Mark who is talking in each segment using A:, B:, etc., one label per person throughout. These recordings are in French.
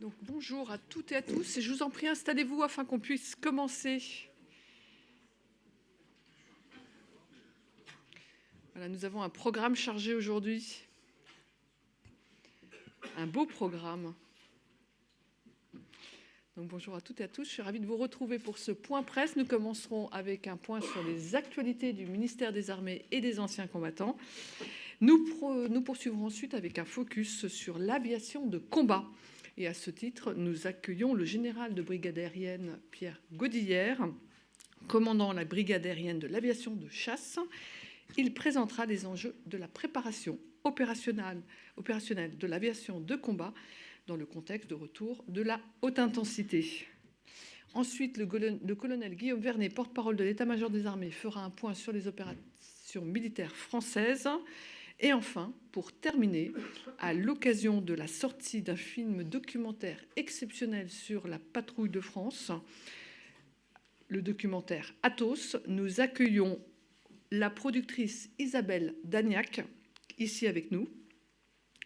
A: Donc, bonjour à toutes et à tous, et je vous en prie, installez-vous afin qu'on puisse commencer. Voilà, nous avons un programme chargé aujourd'hui. Un beau programme. Donc, bonjour à toutes et à tous, je suis ravie de vous retrouver pour ce point presse. Nous commencerons avec un point sur les actualités du ministère des Armées et des Anciens Combattants. Nous poursuivrons ensuite avec un focus sur l'aviation de combat. Et à ce titre, nous accueillons le général de brigade aérienne Pierre Godillère, commandant la brigade aérienne de l'aviation de chasse. Il présentera les enjeux de la préparation opérationnelle de l'aviation de combat dans le contexte de retour de la haute intensité. Ensuite, le colonel Guillaume Vernet, porte-parole de l'état-major des armées, fera un point sur les opérations militaires françaises. Et enfin, pour terminer, à l'occasion de la sortie d'un film documentaire exceptionnel sur la patrouille de France, le documentaire Athos, nous accueillons la productrice Isabelle Dagnac, ici avec nous,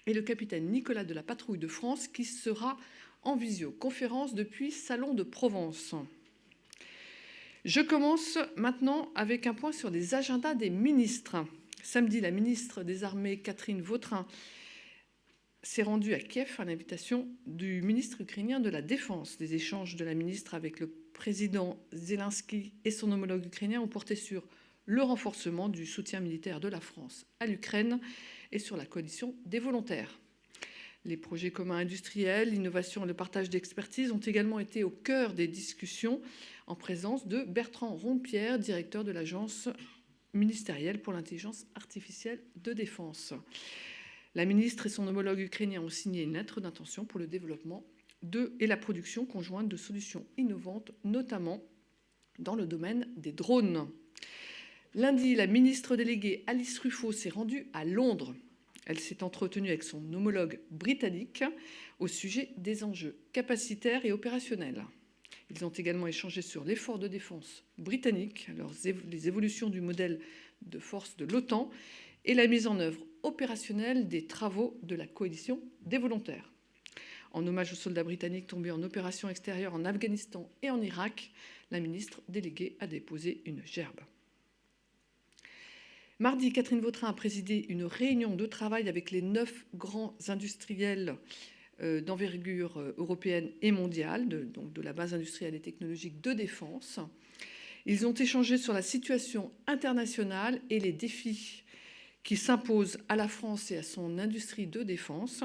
A: et le capitaine Nicolas de la patrouille de France, qui sera en visioconférence depuis Salon de Provence. Je commence maintenant avec un point sur les agendas des ministres. Samedi, la ministre des Armées, Catherine Vautrin, s'est rendue à Kiev à l'invitation du ministre ukrainien de la Défense. Les échanges de la ministre avec le président Zelensky et son homologue ukrainien ont porté sur le renforcement du soutien militaire de la France à l'Ukraine et sur la coalition des volontaires. Les projets communs industriels, l'innovation et le partage d'expertise ont également été au cœur des discussions en présence de Bertrand Rompierre, directeur de l'Agence ministérielle pour l'intelligence artificielle de défense. La ministre et son homologue ukrainien ont signé une lettre d'intention pour le développement et la production conjointe de solutions innovantes, notamment dans le domaine des drones. Lundi, la ministre déléguée Alice Ruffo s'est rendue à Londres. Elle s'est entretenue avec son homologue britannique au sujet des enjeux capacitaires et opérationnels. Ils ont également échangé sur l'effort de défense britannique, les évolutions du modèle de force de l'OTAN et la mise en œuvre opérationnelle des travaux de la coalition des volontaires. En hommage aux soldats britanniques tombés en opération extérieure en Afghanistan et en Irak, la ministre déléguée a déposé une gerbe. Mardi, Catherine Vautrin a présidé une réunion de travail avec les 9 grands industriels d'envergure européenne et mondiale, de la base industrielle et technologique de défense. Ils ont échangé sur la situation internationale et les défis qui s'imposent à la France et à son industrie de défense,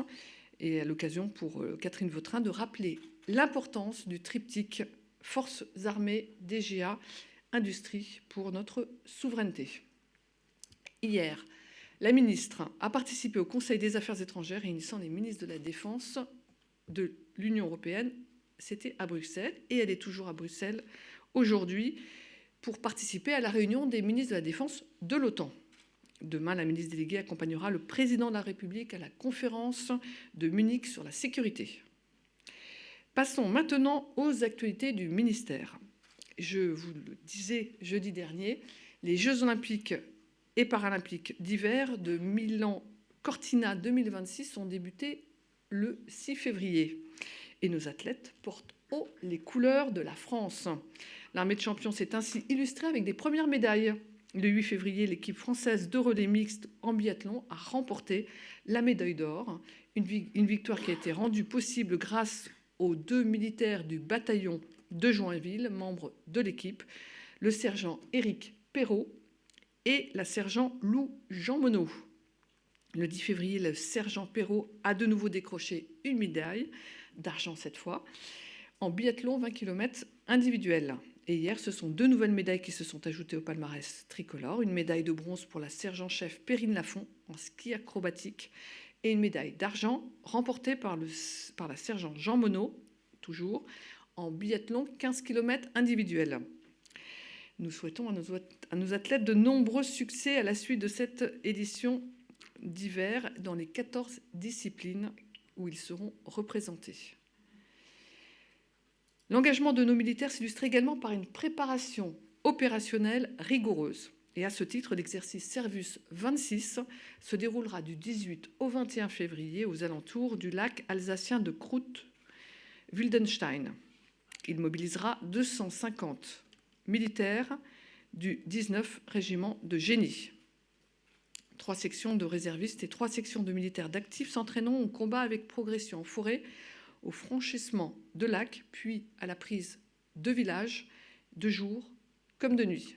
A: et à l'occasion pour Catherine Vautrin de rappeler l'importance du triptyque Forces armées, DGA, Industrie pour notre souveraineté. Hier, la ministre a participé au Conseil des Affaires étrangères réunissant les ministres de la Défense de l'Union européenne. C'était à Bruxelles et elle est toujours à Bruxelles aujourd'hui pour participer à la réunion des ministres de la Défense de l'OTAN. Demain, la ministre déléguée accompagnera le président de la République à la conférence de Munich sur la sécurité. Passons maintenant aux actualités du ministère. Je vous le disais jeudi dernier, les Jeux olympiques et paralympiques d'hiver de Milan-Cortina 2026 ont débuté le 6 février. Et nos athlètes portent haut les couleurs de la France. L'armée de champions s'est ainsi illustrée avec des premières médailles. Le 8 février, l'équipe française de relais mixte en biathlon a remporté la médaille d'or. Une victoire qui a été rendue possible grâce aux 2 militaires du bataillon de Joinville, membres de l'équipe, le sergent Éric Perrault et la sergent Lou Jean Monod. Le 10 février, le sergent Perrault a de nouveau décroché une médaille, d'argent cette fois, en biathlon 20 km individuel. Et hier, ce sont 2 nouvelles médailles qui se sont ajoutées au palmarès tricolore. Une médaille de bronze pour la sergent-chef Perrine Lafont en ski acrobatique et une médaille d'argent remportée par la sergent Jean Monod, toujours, en biathlon 15 km individuel. Nous souhaitons à nos athlètes de nombreux succès à la suite de cette édition d'hiver dans les 14 disciplines où ils seront représentés. L'engagement de nos militaires s'illustre également par une préparation opérationnelle rigoureuse. Et à ce titre, l'exercice Servus 26 se déroulera du 18 au 21 février aux alentours du lac alsacien de Croute, Wildenstein. Il mobilisera 250 militaires du 19 régiment de génie. 3 sections de réservistes et 3 sections de militaires d'actifs s'entraîneront au combat avec progression en forêt, au franchissement de lacs, puis à la prise de villages, de jour comme de nuit.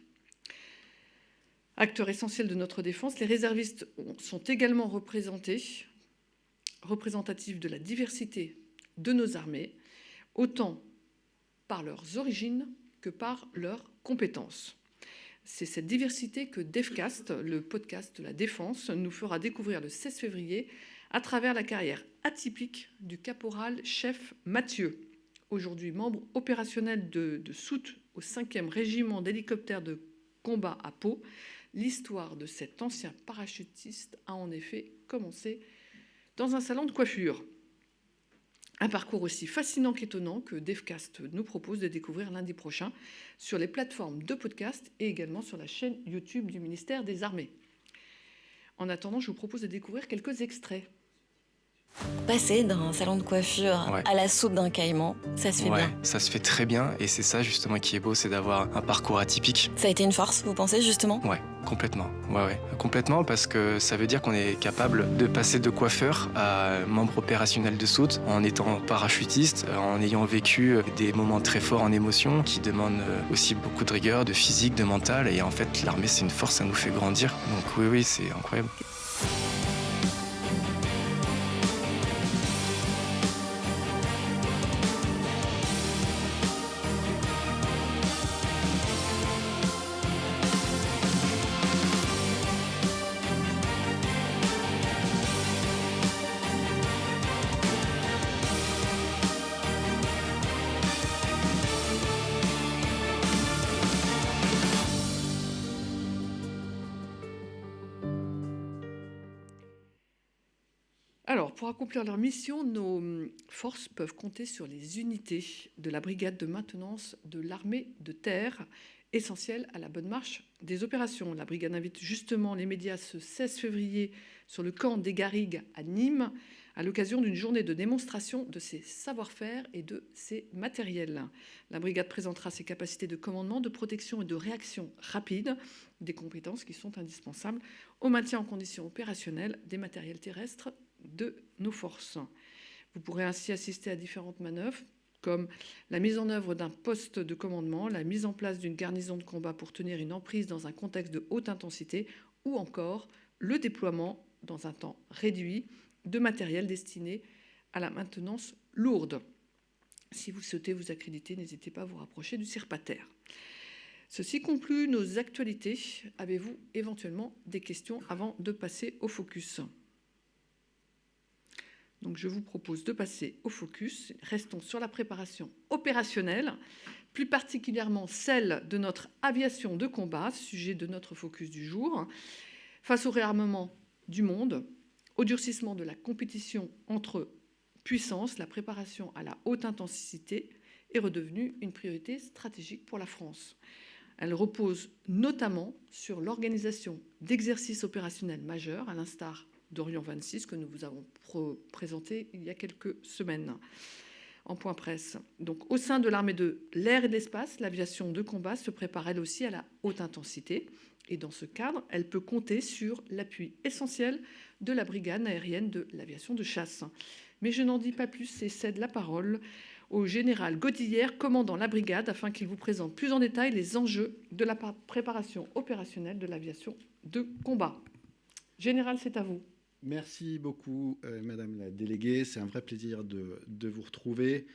A: Acteurs essentiels de notre défense, les réservistes sont également représentatifs de la diversité de nos armées, autant par leurs origines que par leurs compétences. C'est cette diversité que DEFcast, le podcast de la défense, nous fera découvrir le 16 février à travers la carrière atypique du caporal-chef Mathieu, aujourd'hui membre opérationnel de Soute au 5e régiment d'hélicoptères de combat à Pau. L'histoire de cet ancien parachutiste a en effet commencé dans un salon de coiffure. Un parcours aussi fascinant qu'étonnant que DEFcast nous propose de découvrir lundi prochain sur les plateformes de podcast et également sur la chaîne YouTube du ministère des Armées. En attendant, je vous propose de découvrir quelques extraits.
B: Passer d'un salon de coiffure à la Soute d'un caïman, ça se fait bien.
C: Ça se fait très bien et c'est ça justement qui est beau, c'est d'avoir un parcours atypique.
B: Ça a été une force, vous pensez justement ?
C: Ouais, complètement. Complètement parce que ça veut dire qu'on est capable de passer de coiffeur à membre opérationnel de Soute en étant parachutiste, en ayant vécu des moments très forts en émotion qui demandent aussi beaucoup de rigueur, de physique, de mental et en fait l'armée c'est une force, ça nous fait grandir. Donc oui, c'est incroyable.
A: Alors, pour accomplir leur mission, nos forces peuvent compter sur les unités de la brigade de maintenance de l'armée de terre, essentielle à la bonne marche des opérations. La brigade invite justement les médias ce 16 février sur le camp des Garrigues à Nîmes, à l'occasion d'une journée de démonstration de ses savoir-faire et de ses matériels. La brigade présentera ses capacités de commandement, de protection et de réaction rapide, des compétences qui sont indispensables au maintien en condition opérationnelle des matériels terrestres de nos forces. Vous pourrez ainsi assister à différentes manœuvres, comme la mise en œuvre d'un poste de commandement, la mise en place d'une garnison de combat pour tenir une emprise dans un contexte de haute intensité, ou encore le déploiement, dans un temps réduit, de matériel destiné à la maintenance lourde. Si vous souhaitez vous accréditer, n'hésitez pas à vous rapprocher du CIRPATER. Ceci conclut nos actualités. Avez-vous éventuellement des questions avant de passer au focus ? Donc je vous propose de passer au focus. Restons sur la préparation opérationnelle, plus particulièrement celle de notre aviation de combat, sujet de notre focus du jour. Face au réarmement du monde, au durcissement de la compétition entre puissances, la préparation à la haute intensité est redevenue une priorité stratégique pour la France. Elle repose notamment sur l'organisation d'exercices opérationnels majeurs, à l'instar d'Orient 26 que nous vous avons présenté il y a quelques semaines en point presse. Donc, au sein de l'armée de l'air et de l'espace, l'aviation de combat se prépare elle aussi à la haute intensité. Et dans ce cadre, elle peut compter sur l'appui essentiel de la brigade aérienne de l'aviation de chasse. Mais je n'en dis pas plus et cède la parole au général Godillère, commandant la brigade, afin qu'il vous présente plus en détail les enjeux de la préparation opérationnelle de l'aviation de combat. Général, c'est à vous.
D: Merci beaucoup, Madame la déléguée. C'est un vrai plaisir de vous retrouver.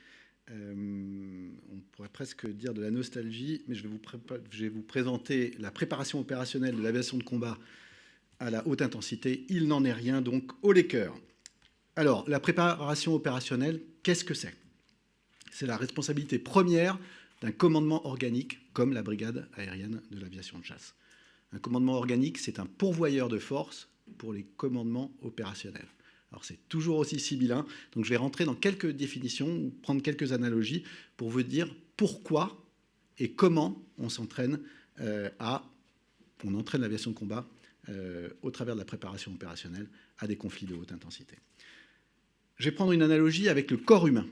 D: On pourrait presque dire de la nostalgie, mais je vais vous présenter la préparation opérationnelle de l'aviation de combat à la haute intensité. Il n'en est rien, donc haut les cœurs. Alors, la préparation opérationnelle, qu'est-ce que c'est ? C'est la responsabilité première d'un commandement organique, comme la brigade aérienne de l'aviation de chasse. Un commandement organique, c'est un pourvoyeur de force pour les commandements opérationnels. Alors c'est toujours aussi sibyllin, donc je vais rentrer dans quelques définitions ou prendre quelques analogies pour vous dire pourquoi et comment on s'entraîne on entraîne l'aviation de combat au travers de la préparation opérationnelle à des conflits de haute intensité. Je vais prendre une analogie avec le corps humain.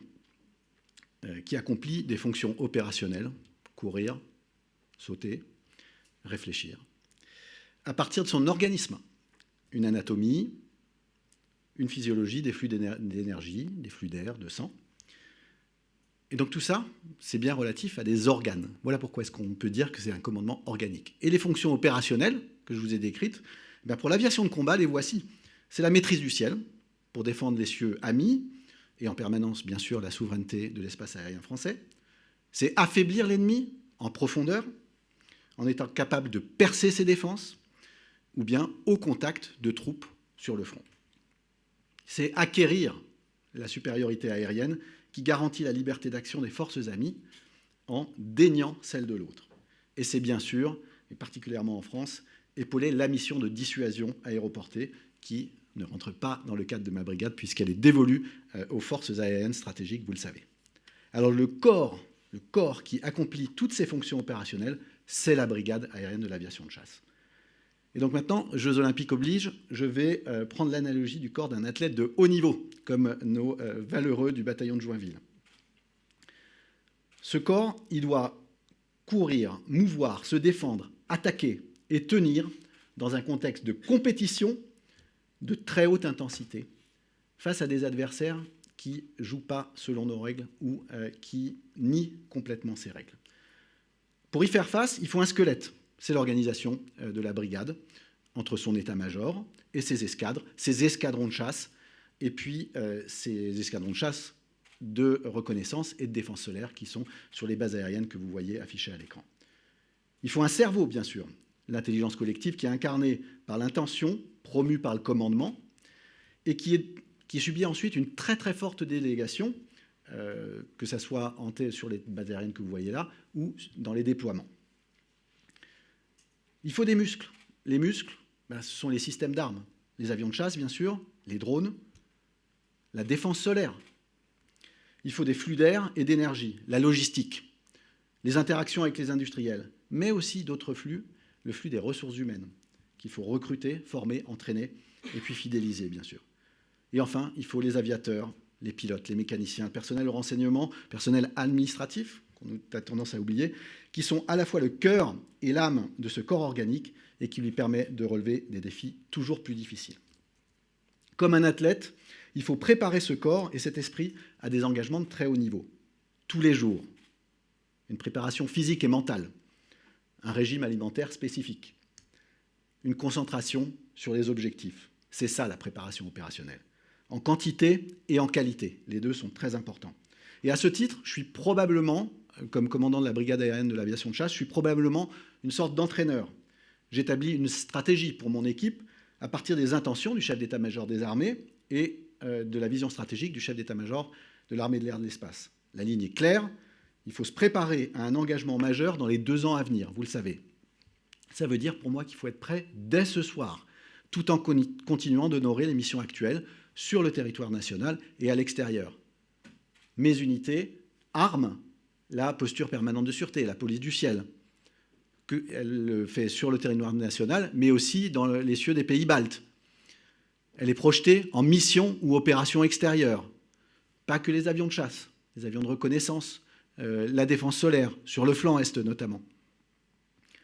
D: qui accomplit des fonctions opérationnelles, courir, sauter, réfléchir, à partir de son organisme, une anatomie, une physiologie des flux d'énergie, des flux d'air, de sang. Et donc tout ça, c'est bien relatif à des organes. Voilà pourquoi est-ce qu'on peut dire que c'est un commandement organique. Et les fonctions opérationnelles que je vous ai décrites, pour l'aviation de combat, les voici. C'est la maîtrise du ciel, pour défendre les cieux amis, et en permanence, bien sûr, la souveraineté de l'espace aérien français. C'est affaiblir l'ennemi en profondeur, en étant capable de percer ses défenses, ou bien au contact de troupes sur le front. C'est acquérir la supériorité aérienne qui garantit la liberté d'action des forces amies en déniant celle de l'autre. Et c'est bien sûr, et particulièrement en France, épauler la mission de dissuasion aéroportée qui ne rentre pas dans le cadre de ma brigade puisqu'elle est dévolue aux forces aériennes stratégiques, vous le savez. Alors le corps qui accomplit toutes ces fonctions opérationnelles, c'est la brigade aérienne de l'aviation de chasse. Et donc maintenant, Jeux Olympiques oblige, je vais prendre l'analogie du corps d'un athlète de haut niveau, comme nos valeureux du bataillon de Joinville. Ce corps, il doit courir, mouvoir, se défendre, attaquer et tenir dans un contexte de compétition de très haute intensité, face à des adversaires qui ne jouent pas selon nos règles ou qui nient complètement ces règles. Pour y faire face, il faut un squelette. C'est l'organisation de la brigade, entre son état-major et ses escadres, ses escadrons de chasse, et puis ces escadrons de chasse de reconnaissance et de défense solaire qui sont sur les bases aériennes que vous voyez affichées à l'écran. Il faut un cerveau, bien sûr, l'intelligence collective qui est incarnée par l'intention, promue par le commandement, et qui subit ensuite une très très forte délégation, que ce soit sur les bases aériennes que vous voyez là, ou dans les déploiements. Il faut des muscles. Les muscles, ce sont les systèmes d'armes. Les avions de chasse, bien sûr, les drones, la défense solaire. Il faut des flux d'air et d'énergie, la logistique, les interactions avec les industriels, mais aussi d'autres flux, le flux des ressources humaines, qu'il faut recruter, former, entraîner, et puis fidéliser, bien sûr. Et enfin, il faut les aviateurs, les pilotes, les mécaniciens, le personnel de renseignement, personnel administratif, qu'on a tendance à oublier, qui sont à la fois le cœur et l'âme de ce corps organique et qui lui permet de relever des défis toujours plus difficiles. Comme un athlète, il faut préparer ce corps et cet esprit à des engagements de très haut niveau, tous les jours. Une préparation physique et mentale, un régime alimentaire spécifique, une concentration sur les objectifs. C'est ça la préparation opérationnelle, en quantité et en qualité. Les deux sont très importants. Et à ce titre, je suis probablement, comme commandant de la brigade aérienne de l'aviation de chasse, je suis probablement une sorte d'entraîneur. J'établis une stratégie pour mon équipe à partir des intentions du chef d'état-major des armées et de la vision stratégique du chef d'état-major de l'armée de l'air et de l'espace. La ligne est claire, il faut se préparer à un engagement majeur dans les 2 ans à venir, vous le savez. Ça veut dire pour moi qu'il faut être prêt dès ce soir, tout en continuant d'honorer les missions actuelles sur le territoire national et à l'extérieur. Mes unités arment la posture permanente de sûreté, la police du ciel, qu'elle le fait sur le territoire national, mais aussi dans les cieux des pays baltes. Elle est projetée en mission ou opération extérieure. Pas que les avions de chasse, les avions de reconnaissance, la défense solaire, sur le flanc est notamment.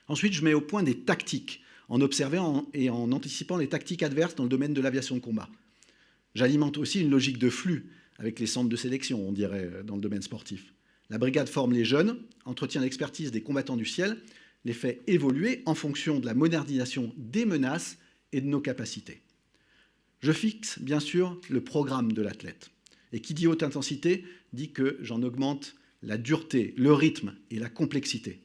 D: Ensuite, je mets au point des tactiques, en observant et en anticipant les tactiques adverses dans le domaine de l'aviation de combat. J'alimente aussi une logique de flux, avec les centres de sélection, on dirait, dans le domaine sportif. La brigade forme les jeunes, entretient l'expertise des combattants du ciel, les fait évoluer en fonction de la modernisation des menaces et de nos capacités. Je fixe, bien sûr, le programme de l'athlète. Et qui dit haute intensité dit que j'en augmente la dureté, le rythme et la complexité.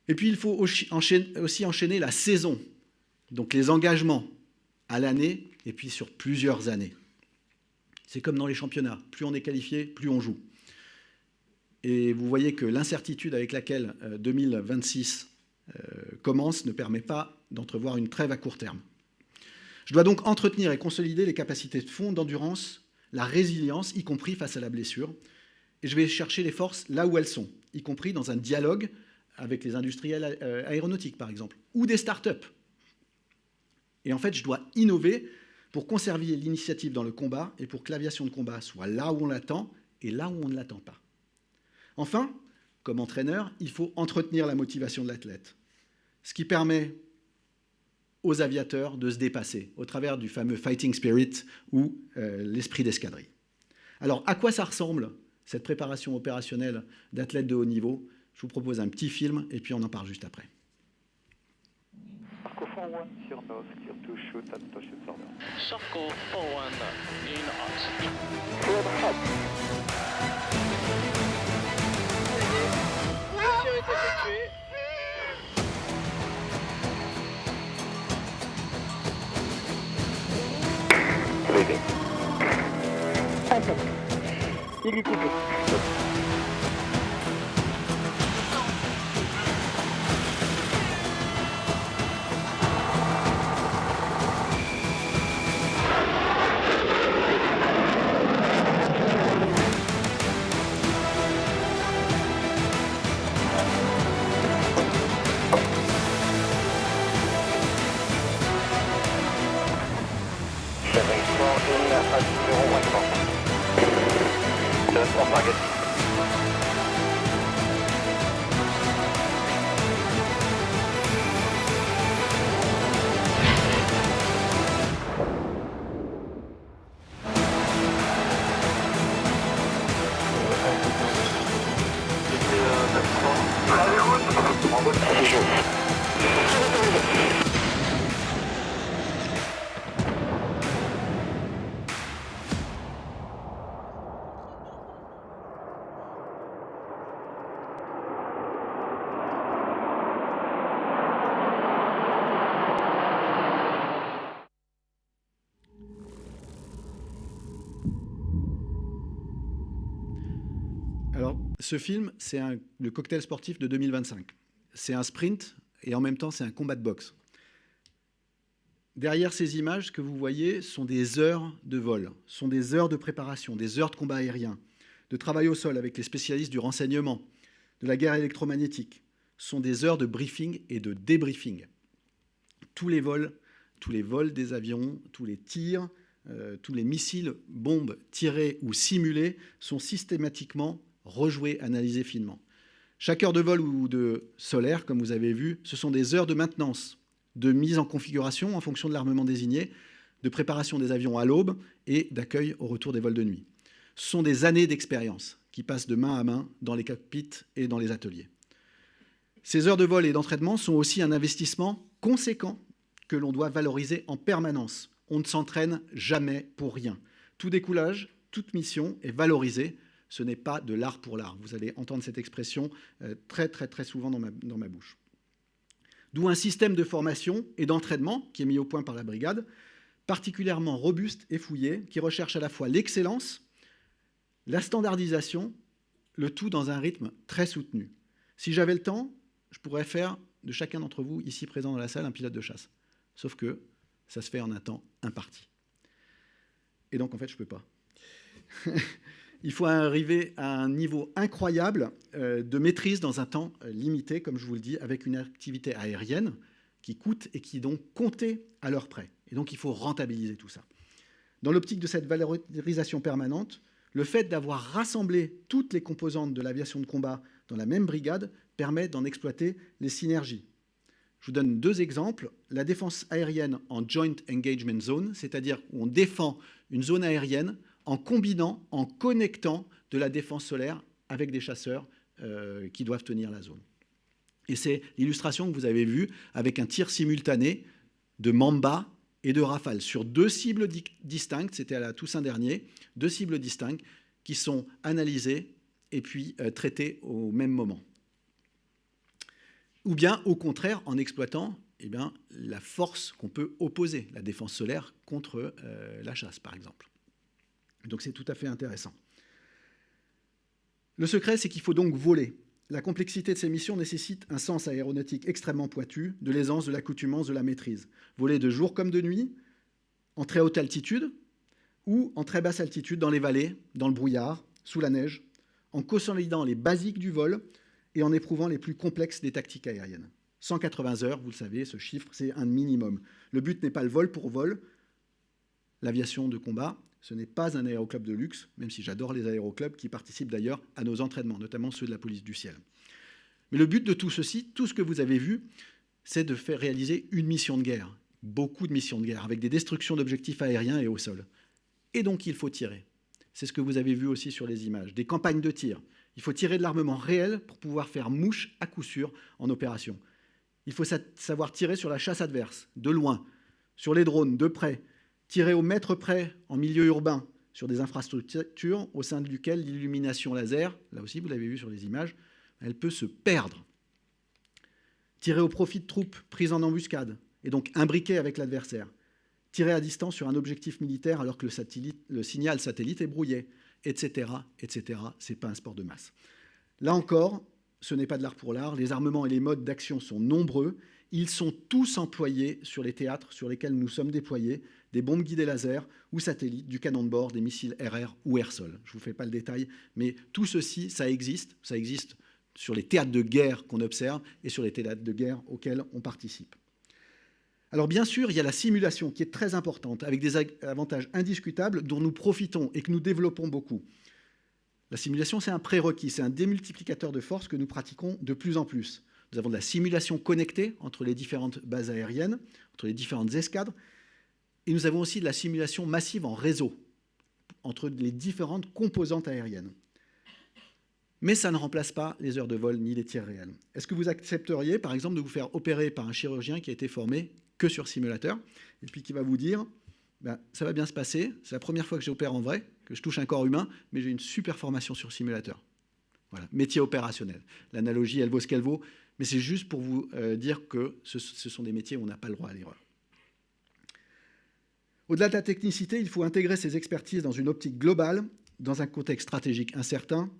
D: Et puis, il faut aussi enchaîner la saison, donc les engagements à l'année et puis sur plusieurs années. C'est comme dans les championnats, plus on est qualifié, plus on joue. Et vous voyez que l'incertitude avec laquelle 2026 commence ne permet pas d'entrevoir une trêve à court terme. Je dois donc entretenir et consolider les capacités de fond, d'endurance, la résilience, y compris face à la blessure. Et je vais chercher les forces là où elles sont, y compris dans un dialogue avec les industriels aéronautiques, par exemple, ou des start-up. Et en fait, je dois innover pour conserver l'initiative dans le combat et pour que l'aviation de combat soit là où on l'attend et là où on ne l'attend pas. Enfin, comme entraîneur, il faut entretenir la motivation de l'athlète, ce qui permet aux aviateurs de se dépasser au travers du fameux fighting spirit ou l'esprit d'escadrille. Alors, à quoi ça ressemble, cette préparation opérationnelle d'athlètes de haut niveau? Je vous propose un petit film et puis on en parle juste après.
E: Sharko 41 sur nose, clear to shoot at Toshio order.
F: Sharko 41 in hot.
E: Clear the hot.
F: Mission est effectuée.
E: Leaving. Il est coupé.
D: Alors, ce film, c'est le cocktail sportif de 2025. C'est un sprint et en même temps, c'est un combat de boxe. Derrière ces images que vous voyez sont des heures de vol, sont des heures de préparation, des heures de combat aérien, de travail au sol avec les spécialistes du renseignement, de la guerre électromagnétique. Sont des heures de briefing et de débriefing. Tous les vols des avions, tous les tirs, tous les missiles, bombes tirés ou simulés sont systématiquement rejoués, analysés finement. Chaque heure de vol ou de solaire, comme vous avez vu, ce sont des heures de maintenance, de mise en configuration en fonction de l'armement désigné, de préparation des avions à l'aube et d'accueil au retour des vols de nuit. Ce sont des années d'expérience qui passent de main à main dans les cockpits et dans les ateliers. Ces heures de vol et d'entraînement sont aussi un investissement conséquent que l'on doit valoriser en permanence. On ne s'entraîne jamais pour rien. Tout découlage, toute mission est valorisée. Ce n'est pas de l'art pour l'art. Vous allez entendre cette expression très souvent dans ma bouche. D'où un système de formation et d'entraînement qui est mis au point par la brigade, particulièrement robuste et fouillé, qui recherche à la fois l'excellence, la standardisation, le tout dans un rythme très soutenu. Si j'avais le temps, je pourrais faire de chacun d'entre vous, ici présent dans la salle, un pilote de chasse. Sauf que ça se fait en un temps imparti. Et donc, en fait, je ne peux pas. Il faut arriver à un niveau incroyable de maîtrise dans un temps limité, comme je vous le dis, avec une activité aérienne qui coûte et qui est donc comptée à l'heure près. Et donc, il faut rentabiliser tout ça. Dans l'optique de cette valorisation permanente, le fait d'avoir rassemblé toutes les composantes de l'aviation de combat dans la même brigade permet d'en exploiter les synergies. Je vous donne deux exemples. La défense aérienne en Joint Engagement Zone, c'est-à-dire où on défend une zone aérienne en combinant, en connectant de la défense solaire avec des chasseurs qui doivent tenir la zone. Et c'est l'illustration que vous avez vue avec un tir simultané de Mamba et de Rafale sur deux cibles distinctes, c'était à la Toussaint dernier, deux cibles distinctes qui sont analysées et puis traitées au même moment. Ou bien, au contraire, en exploitant la force qu'on peut opposer, la défense solaire contre la chasse, par exemple. Donc c'est tout à fait intéressant. Le secret, c'est qu'il faut donc voler. La complexité de ces missions nécessite un sens aéronautique extrêmement pointu, de l'aisance, de l'accoutumance, de la maîtrise. Voler de jour comme de nuit, en très haute altitude ou en très basse altitude dans les vallées, dans le brouillard, sous la neige, en consolidant les basiques du vol et en éprouvant les plus complexes des tactiques aériennes. 180 heures, vous le savez, ce chiffre, c'est un minimum. Le but n'est pas le vol pour vol. l'aviation de combat, ce n'est pas un aéroclub de luxe, même si j'adore les aéroclubs qui participent d'ailleurs à nos entraînements, notamment ceux de la police du ciel. Mais le but de tout ceci, tout ce que vous avez vu, c'est de faire réaliser une mission de guerre, beaucoup de missions de guerre, avec des destructions d'objectifs aériens et au sol. Et donc il faut tirer. C'est ce que vous avez vu aussi sur les images, des campagnes de tir. Il faut tirer de l'armement réel pour pouvoir faire mouche à coup sûr en opération. Il faut savoir tirer sur la chasse adverse, de loin, sur les drones, de près, tirer au mètre près en milieu urbain, sur des infrastructures au sein duquel l'illumination laser, là aussi vous l'avez vu sur les images, elle peut se perdre. Tirer au profit de troupes prises en embuscade, et donc imbriquées avec l'adversaire. Tirer à distance sur un objectif militaire alors que le signal satellite est brouillé, etc., etc. Ce n'est pas un sport de masse. Là encore, ce n'est pas de l'art pour l'art. Les armements et les modes d'action sont nombreux. Ils sont tous employés sur les théâtres sur lesquels nous sommes déployés, des bombes guidées laser ou satellites, du canon de bord, des missiles RR ou air-sol. Je ne vous fais pas le détail, mais tout ceci, ça existe. Ça existe sur les théâtres de guerre qu'on observe et sur les théâtres de guerre auxquels on participe. Alors bien sûr, il y a la simulation qui est très importante, avec des avantages indiscutables dont nous profitons et que nous développons beaucoup. La simulation, c'est un prérequis, c'est un démultiplicateur de force que nous pratiquons de plus en plus. Nous avons de la simulation connectée entre les différentes bases aériennes, entre les différentes escadres, et nous avons aussi de la simulation massive en réseau, entre les différentes composantes aériennes. Mais ça ne remplace pas les heures de vol ni les tirs réels. Est-ce que vous accepteriez, par exemple, de vous faire opérer par un chirurgien qui a été formé que sur simulateur, et puis qui va vous dire, ben, ça va bien se passer, c'est la première fois que j'opère en vrai, que je touche un corps humain, mais j'ai une super formation sur simulateur. Voilà, métier opérationnel. L'analogie, elle vaut ce qu'elle vaut, mais c'est juste pour vous dire que ce sont des métiers où on n'a pas le droit à l'erreur. Au-delà de la technicité, il faut intégrer ces expertises dans une optique globale, dans un contexte stratégique incertain,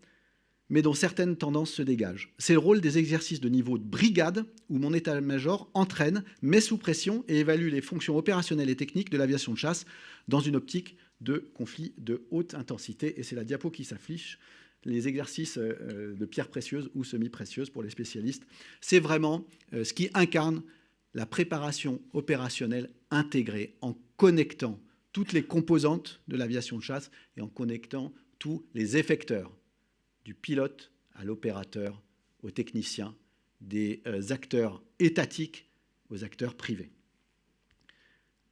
D: mais dont certaines tendances se dégagent. C'est le rôle des exercices de niveau de brigade, où mon état-major entraîne, met sous pression et évalue les fonctions opérationnelles et techniques de l'aviation de chasse dans une optique de conflit de haute intensité. Et c'est la diapo qui s'affiche, les exercices de pierres précieuses ou semi-précieuses pour les spécialistes. C'est vraiment ce qui incarne la préparation opérationnelle intégrée, en connectant toutes les composantes de l'aviation de chasse et en connectant tous les effecteurs, du pilote à l'opérateur, aux techniciens, des acteurs étatiques aux acteurs privés.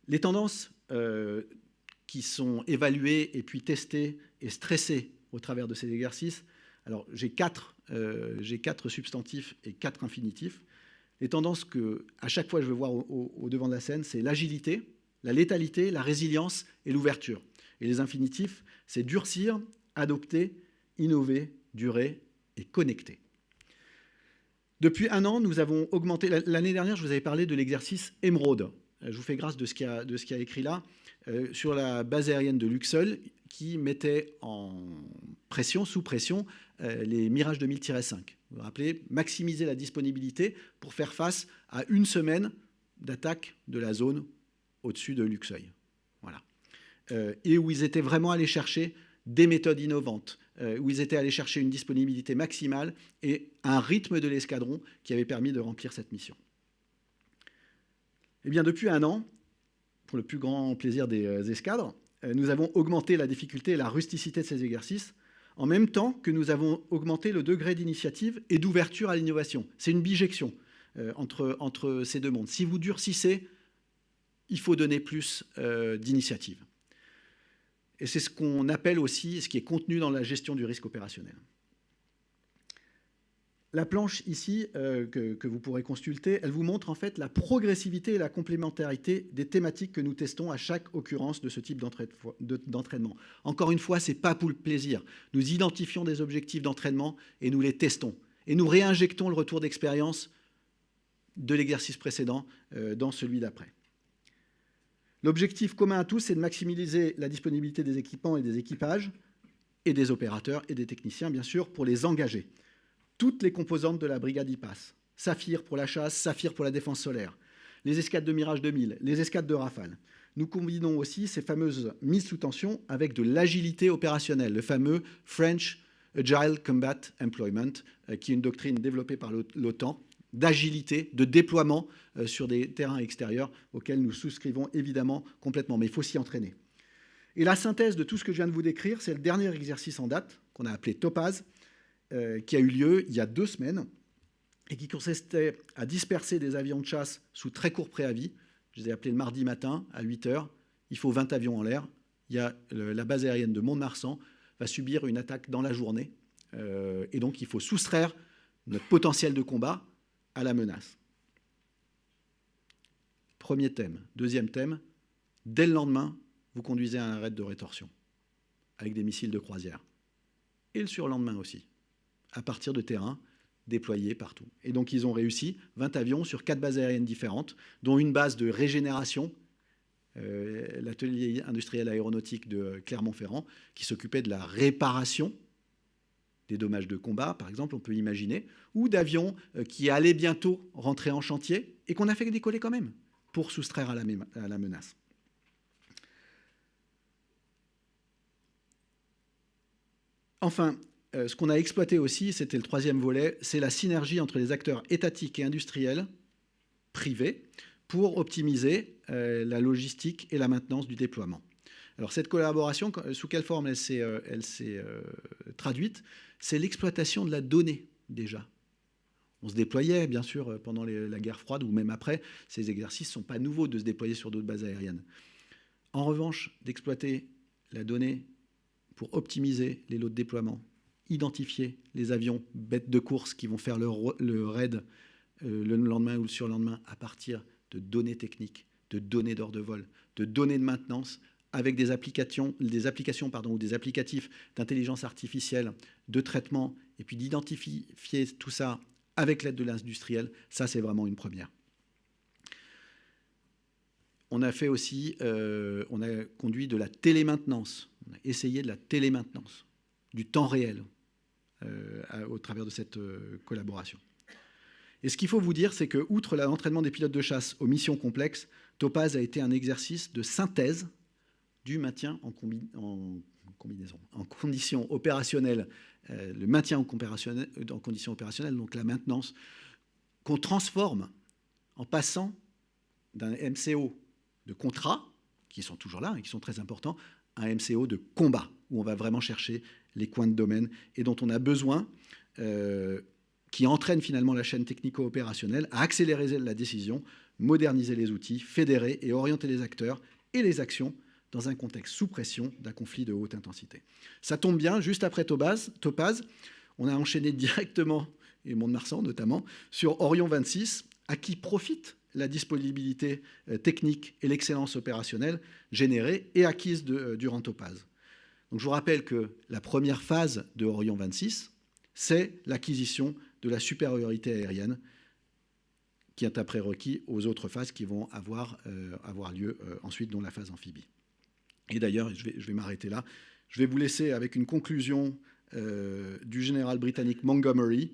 D: Les tendances qui sont évaluées et puis testées et stressées au travers de ces exercices, alors j'ai quatre substantifs et 4 infinitifs. Les tendances que, à chaque fois, je veux voir au devant de la scène, c'est l'agilité, la létalité, la résilience et l'ouverture. Et les infinitifs, c'est durcir, adopter, innover, durer et connecter. Depuis 1 an, nous avons augmenté. L'année dernière, je vous avais parlé de l'exercice Émeraude. Je vous fais grâce de ce qu'il y a écrit là, sur la base aérienne de Luxeuil, qui mettait en pression, sous pression, les Mirage 2000-5. Vous vous rappelez, maximiser la disponibilité pour faire face à 1 semaine d'attaque de la zone au-dessus de Luxeuil. Voilà. Et où ils étaient vraiment allés chercher des méthodes innovantes, où ils étaient allés chercher une disponibilité maximale et un rythme de l'escadron qui avait permis de remplir cette mission. Eh bien, depuis 1 an, pour le plus grand plaisir des escadres, nous avons augmenté la difficulté et la rusticité de ces exercices, en même temps que nous avons augmenté le degré d'initiative et d'ouverture à l'innovation. C'est une bijection entre ces deux mondes. Si vous durcissez, il faut donner plus d'initiative. Et c'est ce qu'on appelle aussi, ce qui est contenu dans la gestion du risque opérationnel. La planche ici, que vous pourrez consulter, elle vous montre en fait la progressivité et la complémentarité des thématiques que nous testons à chaque occurrence de ce type d'entraînement. Encore une fois, ce n'est pas pour le plaisir. Nous identifions des objectifs d'entraînement et nous les testons. Et nous réinjectons le retour d'expérience de l'exercice précédent dans celui d'après. L'objectif commun à tous, c'est de maximiser la disponibilité des équipements et des équipages, et des opérateurs et des techniciens, bien sûr, pour les engager. Toutes les composantes de la brigade y passent. Saphir pour la chasse, Saphir pour la défense solaire, les escadres de Mirage 2000, les escadres de Rafale. Nous combinons aussi ces fameuses mises sous tension avec de l'agilité opérationnelle, le fameux French Agile Combat Employment, qui est une doctrine développée par l'OTAN, d'agilité, de déploiement sur des terrains extérieurs auxquels nous souscrivons évidemment complètement. Mais il faut s'y entraîner. Et la synthèse de tout ce que je viens de vous décrire, c'est le dernier exercice en date, qu'on a appelé Topaz, qui a eu lieu il y a 2 semaines, et qui consistait à disperser des avions de chasse sous très court préavis. Je les ai appelés le mardi matin à 8 h. Il faut 20 avions en l'air. Il y a la base aérienne de Mont-de-Marsan va subir une attaque dans la journée. Et donc, il faut soustraire notre potentiel de combat à la menace. Premier thème. Deuxième thème, dès le lendemain, vous conduisez à un raid de rétorsion avec des missiles de croisière. Et le surlendemain aussi, à partir de terrains déployés partout. Et donc, ils ont réussi 20 avions sur 4 bases aériennes différentes, dont une base de régénération, l'atelier industriel aéronautique de Clermont-Ferrand, qui s'occupait de la réparation des dommages de combat, par exemple, on peut imaginer, ou d'avions qui allaient bientôt rentrer en chantier et qu'on a fait décoller quand même pour soustraire à la menace. Enfin, ce qu'on a exploité aussi, c'était le troisième volet, c'est la synergie entre les acteurs étatiques et industriels, privés, pour optimiser la logistique et la maintenance du déploiement. Alors cette collaboration, sous quelle forme elle s'est traduite? C'est l'exploitation de la donnée déjà. On se déployait bien sûr pendant la guerre froide ou même après, ces exercices ne sont pas nouveaux de se déployer sur d'autres bases aériennes. En revanche, d'exploiter la donnée pour optimiser les lots de déploiement, identifier les avions bêtes de course qui vont faire le raid le lendemain ou le surlendemain à partir de données techniques, de données d'ordre de vol, de données de maintenance, avec des applications ou des applicatifs d'intelligence artificielle, de traitement, et puis d'identifier tout ça avec l'aide de l'industriel, ça c'est vraiment une première. On a fait aussi, on a conduit de la télémaintenance, on a essayé de la télémaintenance, du temps réel, au travers de cette collaboration. Et ce qu'il faut vous dire, c'est que, outre l'entraînement des pilotes de chasse aux missions complexes, Topaz a été un exercice de synthèse du maintien en conditions opérationnelles, le maintien en conditions opérationnelles, donc la maintenance, qu'on transforme en passant d'un MCO de contrat, qui sont toujours là et qui sont très importants, à un MCO de combat, où on va vraiment chercher les coins de domaine et dont on a besoin, qui entraîne finalement la chaîne technico-opérationnelle à accélérer la décision, moderniser les outils, fédérer et orienter les acteurs et les actions dans un contexte sous pression d'un conflit de haute intensité. Ça tombe bien, juste après Topaz, on a enchaîné directement, et Mont-de-Marsan notamment, sur Orion 26, à qui profite la disponibilité technique et l'excellence opérationnelle générée et acquise durant Topaz. Donc je vous rappelle que la première phase de Orion 26, c'est l'acquisition de la supériorité aérienne, qui est un prérequis aux autres phases qui vont avoir lieu ensuite, dont la phase amphibie. Et d'ailleurs, je vais m'arrêter là. Je vais vous laisser avec une conclusion du général britannique Montgomery,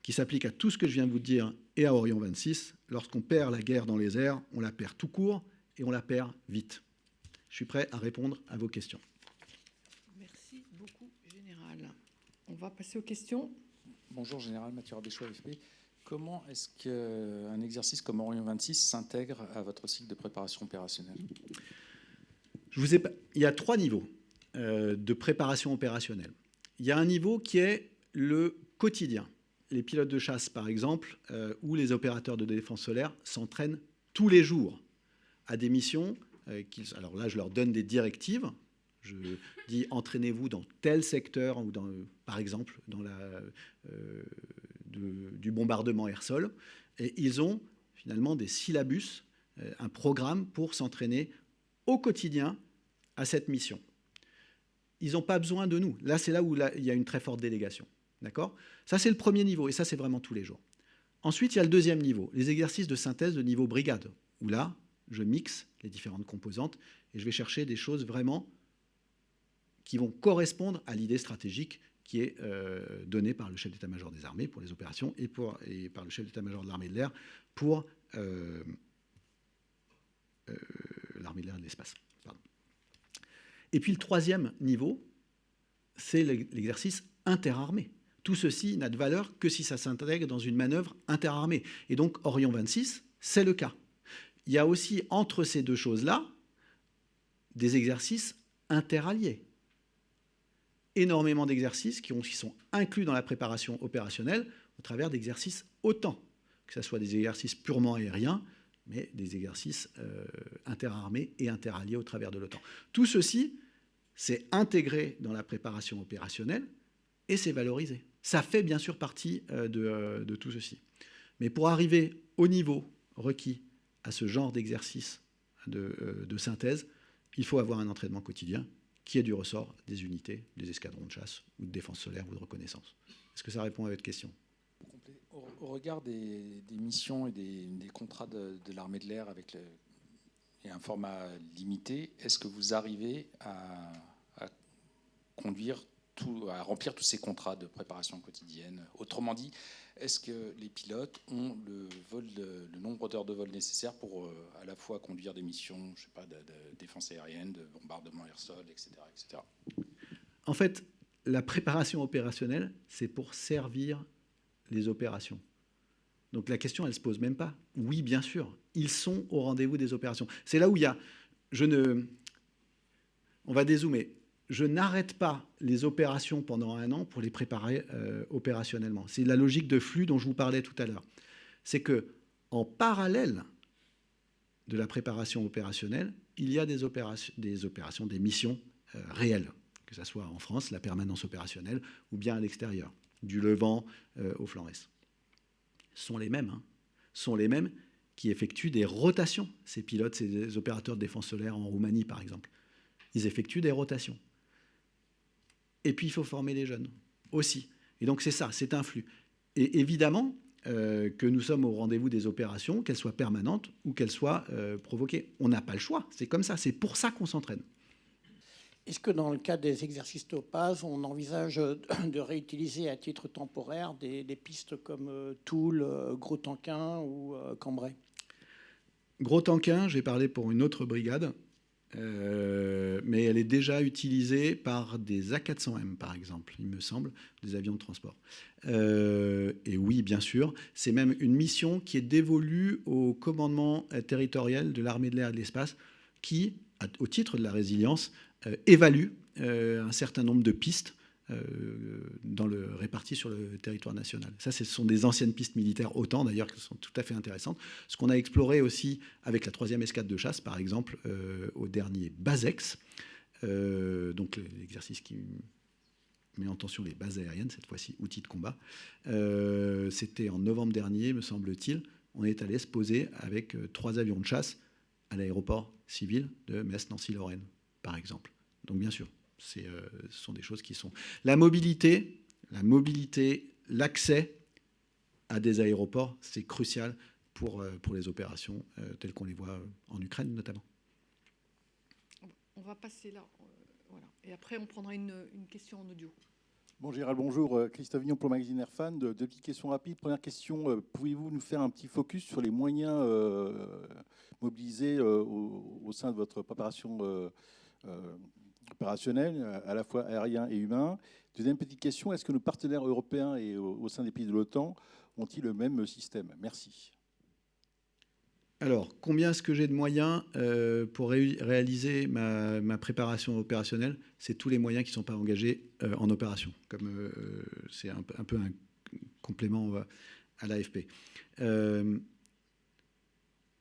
D: qui s'applique à tout ce que je viens de vous dire et à Orion 26. Lorsqu'on perd la guerre dans les airs, on la perd tout court et on la perd vite. Je suis prêt à répondre à vos questions.
A: Merci beaucoup, Général. On va passer aux questions.
G: Bonjour, Général Mathieu Rabéchaud, AFP. Comment est-ce qu'un exercice comme Orion 26 s'intègre à votre cycle de préparation opérationnelle?
D: Il y a 3 niveaux de préparation opérationnelle. Il y a un niveau qui est le quotidien. Les pilotes de chasse, par exemple, ou les opérateurs de défense solaire s'entraînent tous les jours à des missions. Alors là, je leur donne des directives. Je dis entraînez-vous dans tel secteur, ou par exemple dans du bombardement air-sol. Et ils ont finalement des syllabus, un programme pour s'entraîner au quotidien à cette mission. Ils n'ont pas besoin de nous. Là, c'est là où il y a une très forte délégation. D'accord ? Ça, c'est le premier niveau, et ça, c'est vraiment tous les jours. Ensuite, il y a le deuxième niveau, les exercices de synthèse de niveau brigade, où là, je mixe les différentes composantes et je vais chercher des choses vraiment qui vont correspondre à l'idée stratégique qui est donnée par le chef d'état-major des armées pour les opérations et par le chef d'état-major de l'armée de l'air pour l'armée de l'air et de l'espace. Pardon. Et puis le troisième niveau, c'est l'exercice interarmée. Tout ceci n'a de valeur que si ça s'intègre dans une manœuvre interarmée. Et donc Orion 26, c'est le cas. Il y a aussi entre ces deux choses-là des exercices interalliés. Énormément d'exercices qui sont inclus dans la préparation opérationnelle au travers d'exercices OTAN, que ce soit des exercices purement aériens, mais des exercices interarmés et interalliés au travers de l'OTAN. Tout ceci, c'est intégré dans la préparation opérationnelle et c'est valorisé. Ça fait bien sûr partie de tout ceci. Mais pour arriver au niveau requis à ce genre d'exercice de synthèse, il faut avoir un entraînement quotidien qui est du ressort des unités, des escadrons de chasse ou de défense solaire ou de reconnaissance. Est-ce que ça répond à votre question ?
G: Au regard des missions et des contrats de l'armée de l'air avec et un format limité, est-ce que vous arrivez à conduire à remplir tous ces contrats de préparation quotidienne? Autrement dit, est-ce que les pilotes ont le nombre d'heures de vol nécessaire pour à la fois conduire des missions, je sais pas, de défense aérienne, de bombardement air-sol, etc., etc.
D: En fait, la préparation opérationnelle, c'est pour servir les opérations. Donc la question, elle ne se pose même pas. Oui, bien sûr, ils sont au rendez-vous des opérations. C'est là où il y a... On va dézoomer. Je n'arrête pas les opérations pendant un an pour les préparer opérationnellement. C'est la logique de flux dont je vous parlais tout à l'heure. C'est qu'en parallèle de la préparation opérationnelle, il y a des opérations, des missions réelles, que ce soit en France, la permanence opérationnelle, ou bien à l'extérieur, du Levant au flanc Est. Sont les mêmes qui effectuent des rotations. Ces pilotes, ces opérateurs de défense solaire en Roumanie, par exemple. Ils effectuent des rotations. Et puis, il faut former les jeunes aussi. Et donc, c'est ça, c'est un flux. Et évidemment que nous sommes au rendez-vous des opérations, qu'elles soient permanentes ou qu'elles soient provoquées. On n'a pas le choix, c'est comme ça, c'est pour ça qu'on s'entraîne.
H: Est-ce que dans le cadre des exercices Topaz, on envisage de réutiliser à titre temporaire des pistes comme Toul, Gros-Tanquin ou Cambrai?
D: Gros-Tanquin, j'ai parlé pour une autre brigade. Mais elle est déjà utilisée par des A400M, par exemple, il me semble, des avions de transport. Et oui, bien sûr, c'est même une mission qui est dévolue au commandement territorial de l'armée de l'air et de l'espace qui, au titre de la résilience, évalue un certain nombre de pistes réparties sur le territoire national. Ça, ce sont des anciennes pistes militaires OTAN, d'ailleurs, qui sont tout à fait intéressantes. Ce qu'on a exploré aussi avec la 3e escadre de chasse, par exemple, au dernier Basex, donc l'exercice qui met en tension les bases aériennes, cette fois-ci outils de combat. C'était en novembre dernier, me semble-t-il. On est allé se poser avec 3 avions de chasse à l'aéroport civil de Metz-Nancy-Lorraine, par exemple. Donc, bien sûr, ce sont des choses qui sont... La mobilité, l'accès à des aéroports, c'est crucial pour les opérations telles qu'on les voit en Ukraine, notamment.
A: On va passer là. Voilà. Et après, on prendra une question en audio.
I: Bon, Gérald, bonjour. Christophe Vignon pour le magazine Airfan. Deux petites questions rapides. Première question, pouvez-vous nous faire un petit focus sur les moyens mobilisés au sein de votre préparation opérationnel, à la fois aérien et humain? Deuxième petite question, est-ce que nos partenaires européens et au sein des pays de l'OTAN ont-ils le même système? Merci.
D: Alors, combien est-ce que j'ai de moyens pour réaliser ma préparation opérationnelle? C'est tous les moyens qui ne sont pas engagés en opération, comme c'est un peu un complément à l'AFP.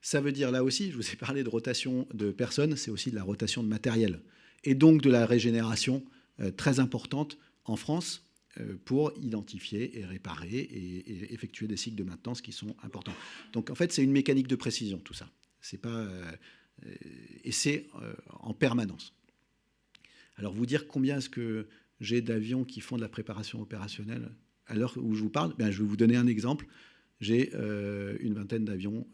D: Ça veut dire, là aussi, je vous ai parlé de rotation de personnes, c'est aussi de la rotation de matériel. Et donc de la régénération très importante en France pour identifier et réparer et effectuer des cycles de maintenance qui sont importants. Donc en fait, c'est une mécanique de précision, tout ça. C'est pas, et c'est en permanence. Alors vous dire combien est-ce que j'ai d'avions qui font de la préparation opérationnelle à l'heure où je vous parle, je vais vous donner un exemple. J'ai une vingtaine d'avions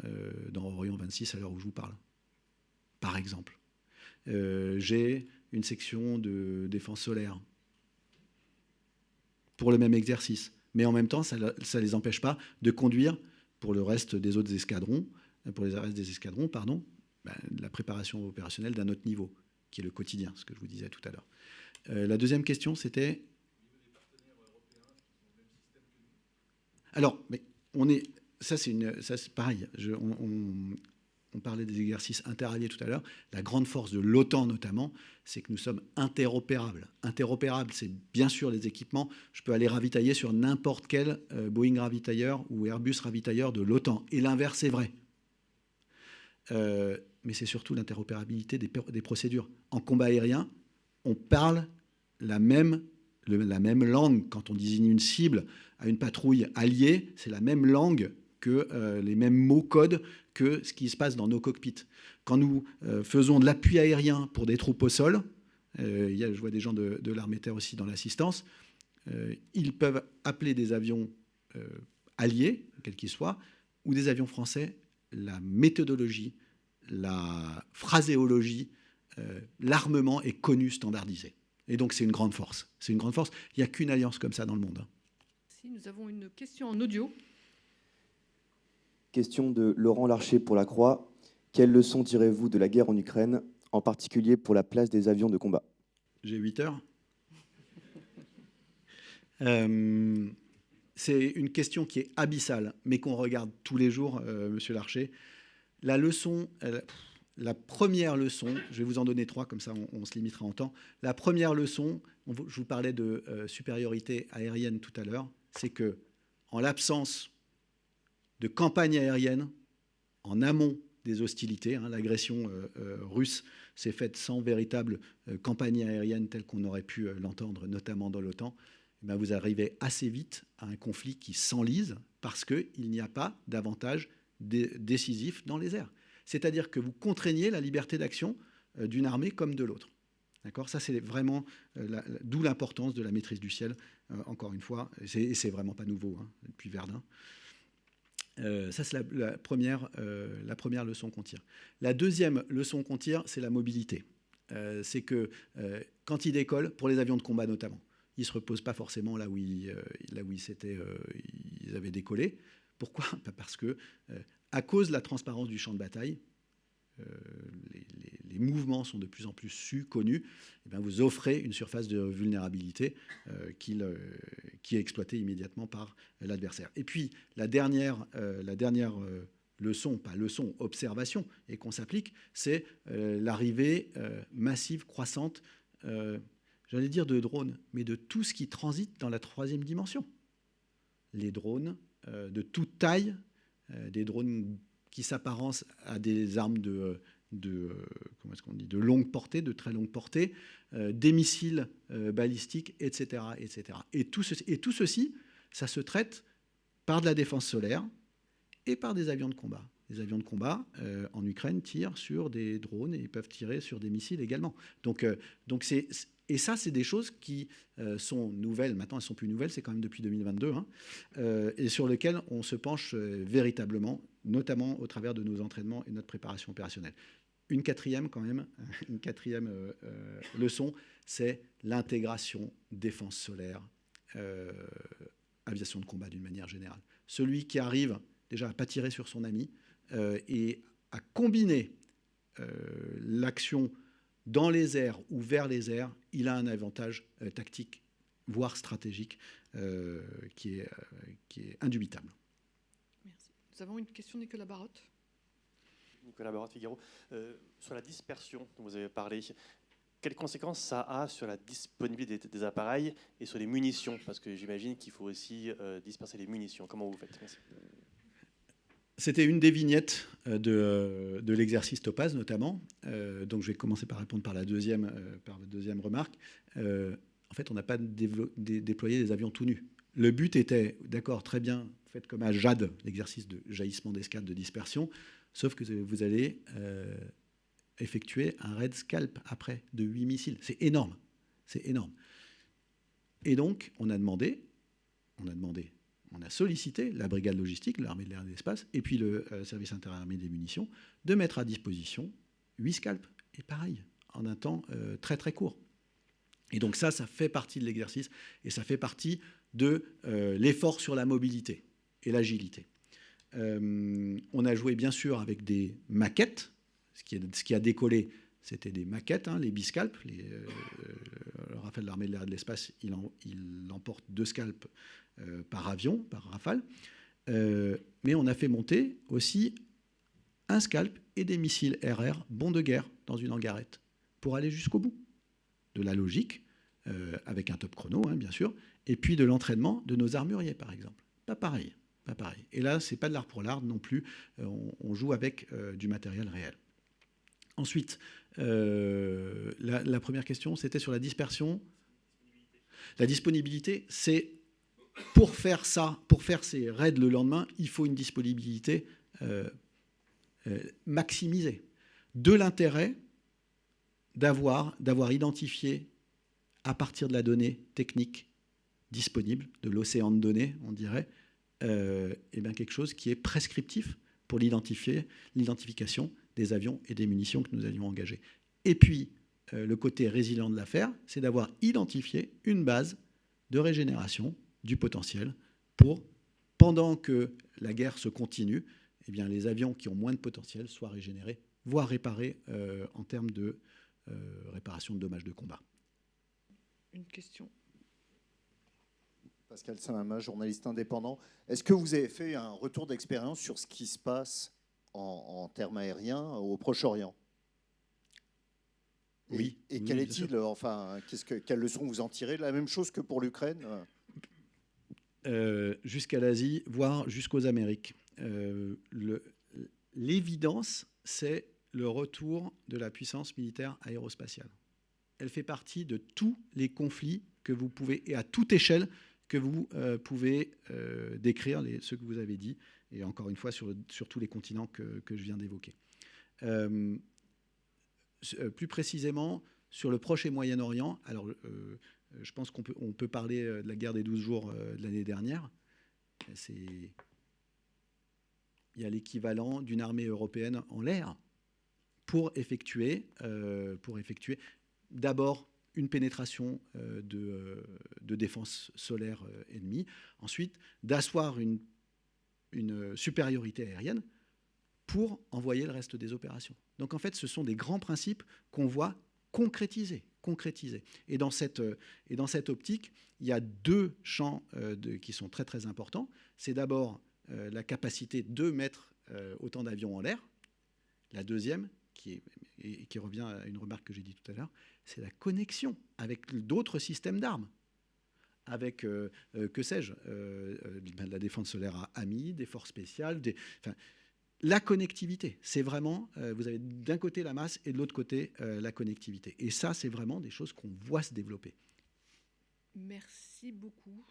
D: dans Orion 26 à l'heure où je vous parle, par exemple. J'ai une section de défense solaire pour le même exercice. Mais en même temps, ça ne les empêche pas de conduire pour le reste des autres escadrons, la préparation opérationnelle d'un autre niveau, qui est le quotidien, ce que je vous disais tout à l'heure. La deuxième question, c'était... Alors, mais ça c'est pareil. on parlait des exercices interalliés tout à l'heure, la grande force de l'OTAN notamment, c'est que nous sommes interopérables. Interopérables, c'est bien sûr les équipements. Je peux aller ravitailler sur n'importe quel Boeing ravitailleur ou Airbus ravitailleur de l'OTAN. Et l'inverse est vrai. Mais c'est surtout l'interopérabilité des procédures. En combat aérien, on parle la même langue. Quand on désigne une cible à une patrouille alliée, c'est la même langue que les mêmes mots-codes que ce qui se passe dans nos cockpits. Quand nous faisons de l'appui aérien pour des troupes au sol, je vois des gens de l'armée terre aussi dans l'assistance, ils peuvent appeler des avions alliés, quels qu'ils soient, ou des avions français. La méthodologie, la phraséologie, l'armement est connu, standardisé. Et donc c'est une grande force. C'est une grande force. Il n'y a qu'une alliance comme ça dans le monde.
A: Si, nous avons une question en audio.
J: Question de Laurent Larcher pour La Croix. Quelles leçons tirez-vous de la guerre en Ukraine, en particulier pour la place des avions de combat?
D: J'ai 8 heures. C'est une question qui est abyssale, mais qu'on regarde tous les jours, Monsieur Larcher. La première leçon, je vais vous en donner 3, comme ça on se limitera en temps. La première leçon, je vous parlais de supériorité aérienne tout à l'heure, c'est que en l'absence de campagne aérienne, en amont des hostilités, l'agression russe s'est faite sans véritable campagne aérienne telle qu'on aurait pu l'entendre, notamment dans l'OTAN. Vous arrivez assez vite à un conflit qui s'enlise parce qu'il n'y a pas d'avantage décisif dans les airs. C'est-à-dire que vous contraignez la liberté d'action d'une armée comme de l'autre. D'accord ? Ça, c'est vraiment d'où l'importance de la maîtrise du ciel, encore une fois, et c'est vraiment pas nouveau, depuis Verdun. Ça, c'est la première leçon qu'on tire. La deuxième leçon qu'on tire, c'est la mobilité. C'est que quand ils décollent, pour les avions de combat notamment, ils ne se reposent pas forcément là où ils avaient décollé. Pourquoi ? Parce que, à cause de la transparence du champ de bataille, les mouvements sont de plus en plus connus, et bien vous offrez une surface de vulnérabilité qui est exploitée immédiatement par l'adversaire. Et puis, la dernière leçon, pas leçon, observation, et qu'on s'applique, c'est l'arrivée massive, croissante, j'allais dire de drones, mais de tout ce qui transite dans la 3e dimension. Les drones de toute taille, des drones qui s'apparencent à des armes de longue portée, de très longue portée, des missiles balistiques, etc., etc. Et tout ceci, ça se traite par de la défense solaire et par des avions de combat. Les avions de combat en Ukraine tirent sur des drones et ils peuvent tirer sur des missiles également. Et ça, c'est des choses qui sont nouvelles. Maintenant, elles ne sont plus nouvelles, c'est quand même depuis 2022, et sur lesquelles on se penche véritablement, notamment au travers de nos entraînements et notre préparation opérationnelle. Une quatrième leçon, c'est l'intégration défense solaire, aviation de combat d'une manière générale. Celui qui arrive déjà à ne pas tirer sur son ami et à combiner l'action dans les airs ou vers les airs, il a un avantage tactique, voire stratégique, qui est indubitable.
A: Merci. Nous avons une question de Nicolas Barotte.
K: Nicolas Barotte, Figaro. Sur la dispersion dont vous avez parlé, quelles conséquences ça a sur la disponibilité des appareils et sur les munitions? Parce que j'imagine qu'il faut aussi disperser les munitions. Comment vous faites? Merci.
D: C'était une des vignettes de l'exercice Topaz, notamment. Donc, je vais commencer par répondre par la deuxième remarque. En fait, on n'a pas déployé des avions tout nus. Le but était, d'accord, très bien, faites comme à JAD, l'exercice de jaillissement d'escadre de dispersion, sauf que vous allez effectuer un raid scalp après de 8 missiles. C'est énorme. C'est énorme. Et donc, on a sollicité la brigade logistique, l'armée de l'air et de l'espace, et puis le service interarmé des munitions, de mettre à disposition 8 scalps. Et pareil, en un temps très très court. Et donc ça fait partie de l'exercice, et ça fait partie de l'effort sur la mobilité et l'agilité. On a joué bien sûr avec des maquettes. Ce qui a décollé, c'était des maquettes, les biscalps. Le Rafale de l'armée de l'air et de l'espace, il emporte 2 scalps par avion, par Rafale. Mais on a fait monter aussi un Scalp et des missiles RR bons de guerre dans une hangarette pour aller jusqu'au bout de la logique, avec un top chrono, hein, bien sûr, et puis de l'entraînement de nos armuriers, par exemple. Pas pareil. Pas pareil. Et là, ce n'est pas de l'art pour l'art non plus. On joue avec du matériel réel. Ensuite, la première question, c'était sur la dispersion. La disponibilité, c'est pour faire ça, pour faire ces raids le lendemain, il faut une disponibilité maximisée. De l'intérêt d'avoir identifié à partir de la donnée technique disponible, de l'océan de données, on dirait, et bien quelque chose qui est prescriptif pour l'identification des avions et des munitions que nous allions engager. Et puis, le côté résilient de l'affaire, c'est d'avoir identifié une base de régénération du potentiel pour, pendant que la guerre se continue, eh bien, les avions qui ont moins de potentiel soient régénérés, voire réparés en termes de réparation de dommages de combat.
A: Une question.
L: Pascal Saint-Mama, journaliste indépendant. Est-ce que vous avez fait un retour d'expérience sur ce qui se passe en termes aériens au Proche-Orient?
D: Oui.
L: Et quel est-il, enfin, quelles leçons vous en tirez? La même chose que pour l'Ukraine?
D: Jusqu'à l'Asie, voire jusqu'aux Amériques. L'évidence, c'est le retour de la puissance militaire aérospatiale. Elle fait partie de tous les conflits que vous pouvez, et à toute échelle, que vous pouvez décrire, ce que vous avez dit, et encore une fois sur tous les continents que je viens d'évoquer. Plus précisément, sur le Proche et Moyen-Orient, alors je pense qu'on peut parler de la guerre des 12 jours de l'année dernière. Il y a l'équivalent d'une armée européenne en l'air pour effectuer d'abord une pénétration de défense solaire ennemie, ensuite d'asseoir une supériorité aérienne pour envoyer le reste des opérations. Donc en fait, ce sont des grands principes qu'on voit concrétisés. Et dans cette optique, il y a deux champs qui sont très très importants. C'est d'abord la capacité de mettre autant d'avions en l'air. La deuxième, qui revient à une remarque que j'ai dit tout à l'heure, c'est la connexion avec d'autres systèmes d'armes, avec, que sais-je, la défense solaire à AMI, des forces spéciales, la connectivité. C'est vraiment, vous avez d'un côté la masse et de l'autre côté la connectivité. Et ça, c'est vraiment des choses qu'on voit se développer.
A: Merci beaucoup.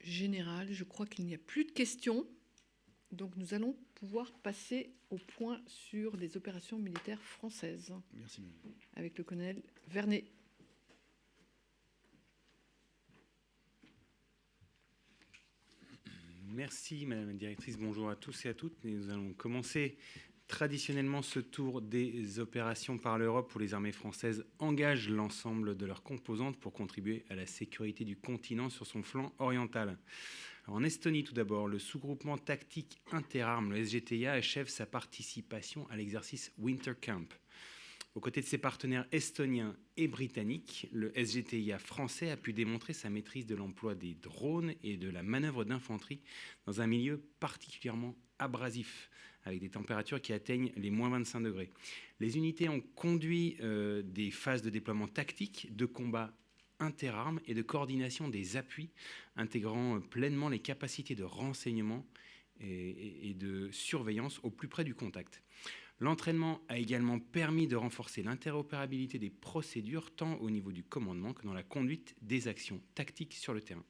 A: Général, je crois qu'il n'y a plus de questions. Donc nous allons pouvoir passer au point sur les opérations militaires françaises.
D: Merci.
A: Avec le colonel Vernet.
M: Merci Madame la Directrice, bonjour à tous et à toutes. Nous allons commencer traditionnellement ce tour des opérations par l'Europe où les armées françaises engagent l'ensemble de leurs composantes pour contribuer à la sécurité du continent sur son flanc oriental. Alors en Estonie tout d'abord, le sous-groupement tactique interarmes, le SGTIA, achève sa participation à l'exercice Winter Camp. Aux côtés de ses partenaires estoniens et britanniques, le SGTIA français a pu démontrer sa maîtrise de l'emploi des drones et de la manœuvre d'infanterie dans un milieu particulièrement abrasif, avec des températures qui atteignent les moins 25 degrés. Les unités ont conduit des phases de déploiement tactique, de combat interarmes et de coordination des appuis, intégrant pleinement les capacités de renseignement et de surveillance au plus près du contact. L'entraînement a également permis de renforcer l'interopérabilité des procédures, tant au niveau du commandement que dans la conduite des actions tactiques sur le terrain.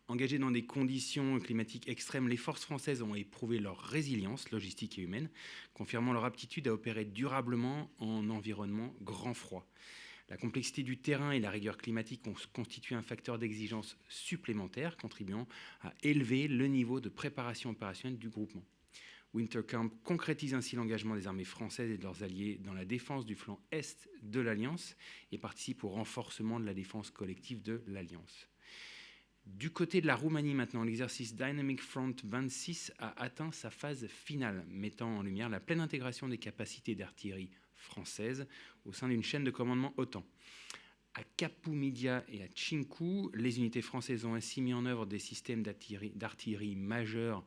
M: Engagées dans des conditions climatiques extrêmes, les forces françaises ont éprouvé leur résilience logistique et humaine, confirmant leur aptitude à opérer durablement en environnement grand froid. La complexité du terrain et la rigueur climatique ont constitué un facteur d'exigence supplémentaire, contribuant à élever le niveau de préparation opérationnelle du groupement. Winter Camp concrétise ainsi l'engagement des armées françaises et de leurs alliés dans la défense du flanc est de l'Alliance et participe au renforcement de la défense collective de l'Alliance. Du côté de la Roumanie maintenant, l'exercice Dynamic Front 26 a atteint sa phase finale, mettant en lumière la pleine intégration des capacités d'artillerie françaises au sein d'une chaîne de commandement OTAN. À Kapoumidia et à Tchinku, les unités françaises ont ainsi mis en œuvre des systèmes d'artillerie majeurs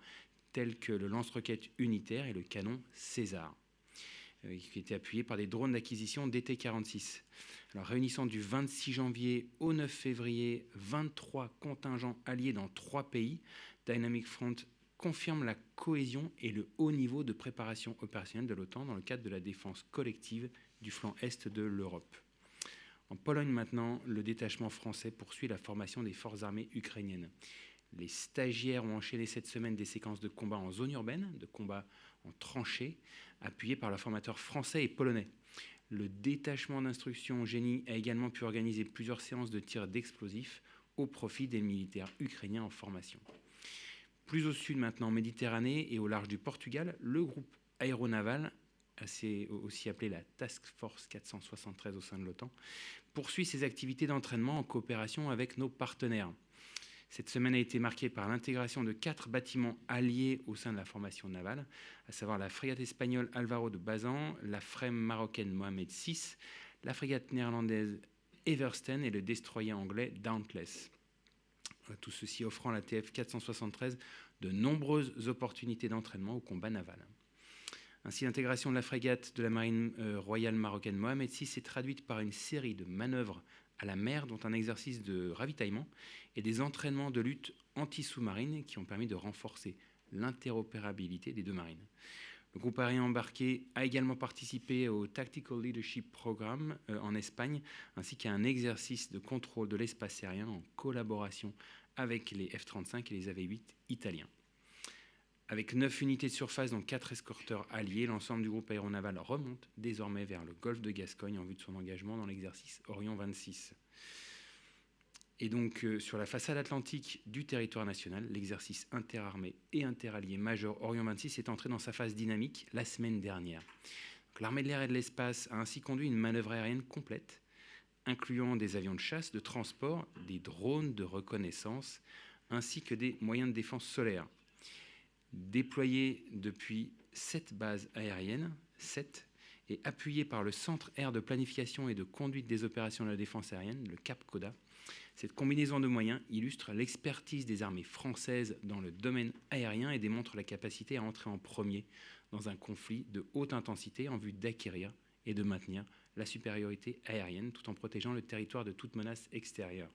M: tels que le lance-roquettes unitaire et le canon César, qui étaient appuyés par des drones d'acquisition DT-46. Alors, réunissant du 26 janvier au 9 février 23 contingents alliés dans 3 pays, Dynamic Front confirme la cohésion et le haut niveau de préparation opérationnelle de l'OTAN dans le cadre de la défense collective du flanc est de l'Europe. En Pologne maintenant, le détachement français poursuit la formation des forces armées ukrainiennes. Les stagiaires ont enchaîné cette semaine des séquences de combat en zone urbaine, de combat en tranchée, appuyés par leurs formateurs français et polonais. Le détachement d'instruction génie a également pu organiser plusieurs séances de tir d'explosifs au profit des militaires ukrainiens en formation. Plus au sud maintenant, en Méditerranée et au large du Portugal, le groupe aéronaval, aussi appelé la Task Force 473 au sein de l'OTAN, poursuit ses activités d'entraînement en coopération avec nos partenaires. Cette semaine a été marquée par l'intégration de 4 bâtiments alliés au sein de la formation navale, à savoir la frégate espagnole Álvaro de Bazan, la frème marocaine Mohamed VI, la frégate néerlandaise Eversten et le destroyer anglais Dauntless. Tout ceci offrant à la TF 473 de nombreuses opportunités d'entraînement au combat naval. Ainsi, l'intégration de la frégate de la marine royale marocaine Mohamed VI s'est traduite par une série de manœuvres à la mer, dont un exercice de ravitaillement et des entraînements de lutte anti-sous-marine qui ont permis de renforcer l'interopérabilité des 2 marines. Le groupe aérien embarqué a également participé au Tactical Leadership Programme en Espagne, ainsi qu'à un exercice de contrôle de l'espace aérien en collaboration avec les F-35 et les AV-8 italiens. Avec 9 unités de surface, dont 4 escorteurs alliés, l'ensemble du groupe aéronaval remonte désormais vers le golfe de Gascogne en vue de son engagement dans l'exercice Orion 26. Et donc, sur la façade atlantique du territoire national, l'exercice interarmé et interallié majeur Orion 26 est entré dans sa phase dynamique la semaine dernière. L'armée de l'air et de l'espace a ainsi conduit une manœuvre aérienne complète, incluant des avions de chasse, de transport, des drones de reconnaissance, ainsi que des moyens de défense solaire. Déployé depuis 7 bases aériennes, 7, et appuyé par le Centre Air de planification et de conduite des opérations de la défense aérienne, le CAP-CODA, cette combinaison de moyens illustre l'expertise des armées françaises dans le domaine aérien et démontre la capacité à entrer en premier dans un conflit de haute intensité en vue d'acquérir et de maintenir la supériorité aérienne tout en protégeant le territoire de toute menace extérieure.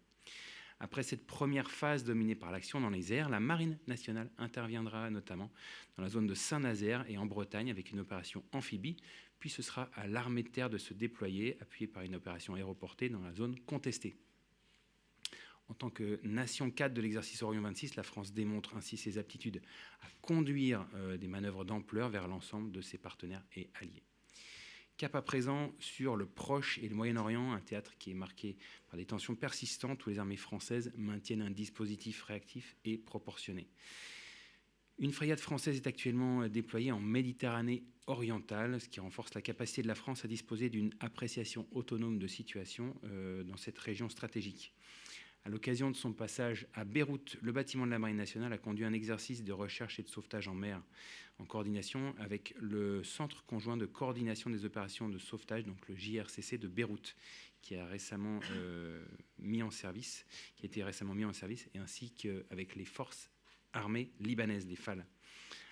M: Après cette première phase dominée par l'action dans les airs, la Marine nationale interviendra notamment dans la zone de Saint-Nazaire et en Bretagne avec une opération amphibie, puis ce sera à l'armée de terre de se déployer, appuyée par une opération aéroportée dans la zone contestée. En tant que nation cadre de l'exercice Orion 26, la France démontre ainsi ses aptitudes à conduire des manœuvres d'ampleur vers l'ensemble de ses partenaires et alliés. Cap à présent sur le Proche et le Moyen-Orient, un théâtre qui est marqué par des tensions persistantes où les armées françaises maintiennent un dispositif réactif et proportionné. Une frégate française est actuellement déployée en Méditerranée orientale, ce qui renforce la capacité de la France à disposer d'une appréciation autonome de situation dans cette région stratégique. À l'occasion de son passage à Beyrouth, le bâtiment de la Marine nationale a conduit un exercice de recherche et de sauvetage en mer en coordination avec le Centre conjoint de coordination des opérations de sauvetage, donc le JRCC de Beyrouth, qui a récemment mis en service, qui a été récemment mis en service, et ainsi qu'avec les forces armées libanaises, les FAL.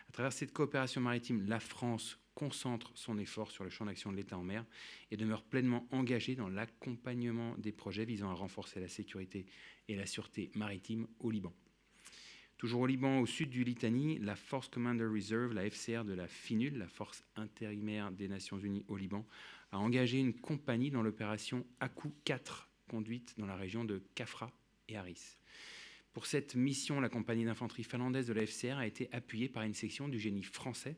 M: À travers cette coopération maritime, la France concentre son effort sur le champ d'action de l'État en mer et demeure pleinement engagée dans l'accompagnement des projets visant à renforcer la sécurité et la sûreté maritime au Liban. Toujours au Liban, au sud du Litanie, la Force Commander Reserve, la FCR de la FINUL, la force intérimaire des Nations Unies au Liban, a engagé une compagnie dans l'opération Akou 4, conduite dans la région de Kafra et Haris. Pour cette mission, la compagnie d'infanterie finlandaise de la FCR a été appuyée par une section du génie français.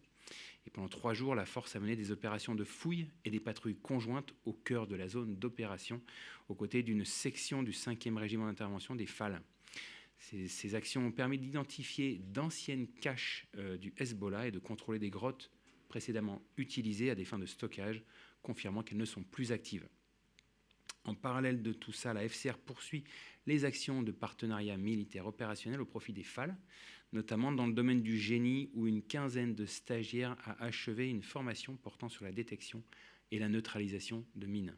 M: Et pendant 3 jours, la force a mené des opérations de fouilles et des patrouilles conjointes au cœur de la zone d'opération, aux côtés d'une section du 5e régiment d'intervention des FAL. Ces actions ont permis d'identifier d'anciennes caches du Hezbollah et de contrôler des grottes précédemment utilisées à des fins de stockage, confirmant qu'elles ne sont plus actives. En parallèle de tout ça, la FCR poursuit les actions de partenariat militaire opérationnel au profit des FAL, notamment dans le domaine du génie où une quinzaine de stagiaires a achevé une formation portant sur la détection et la neutralisation de mines.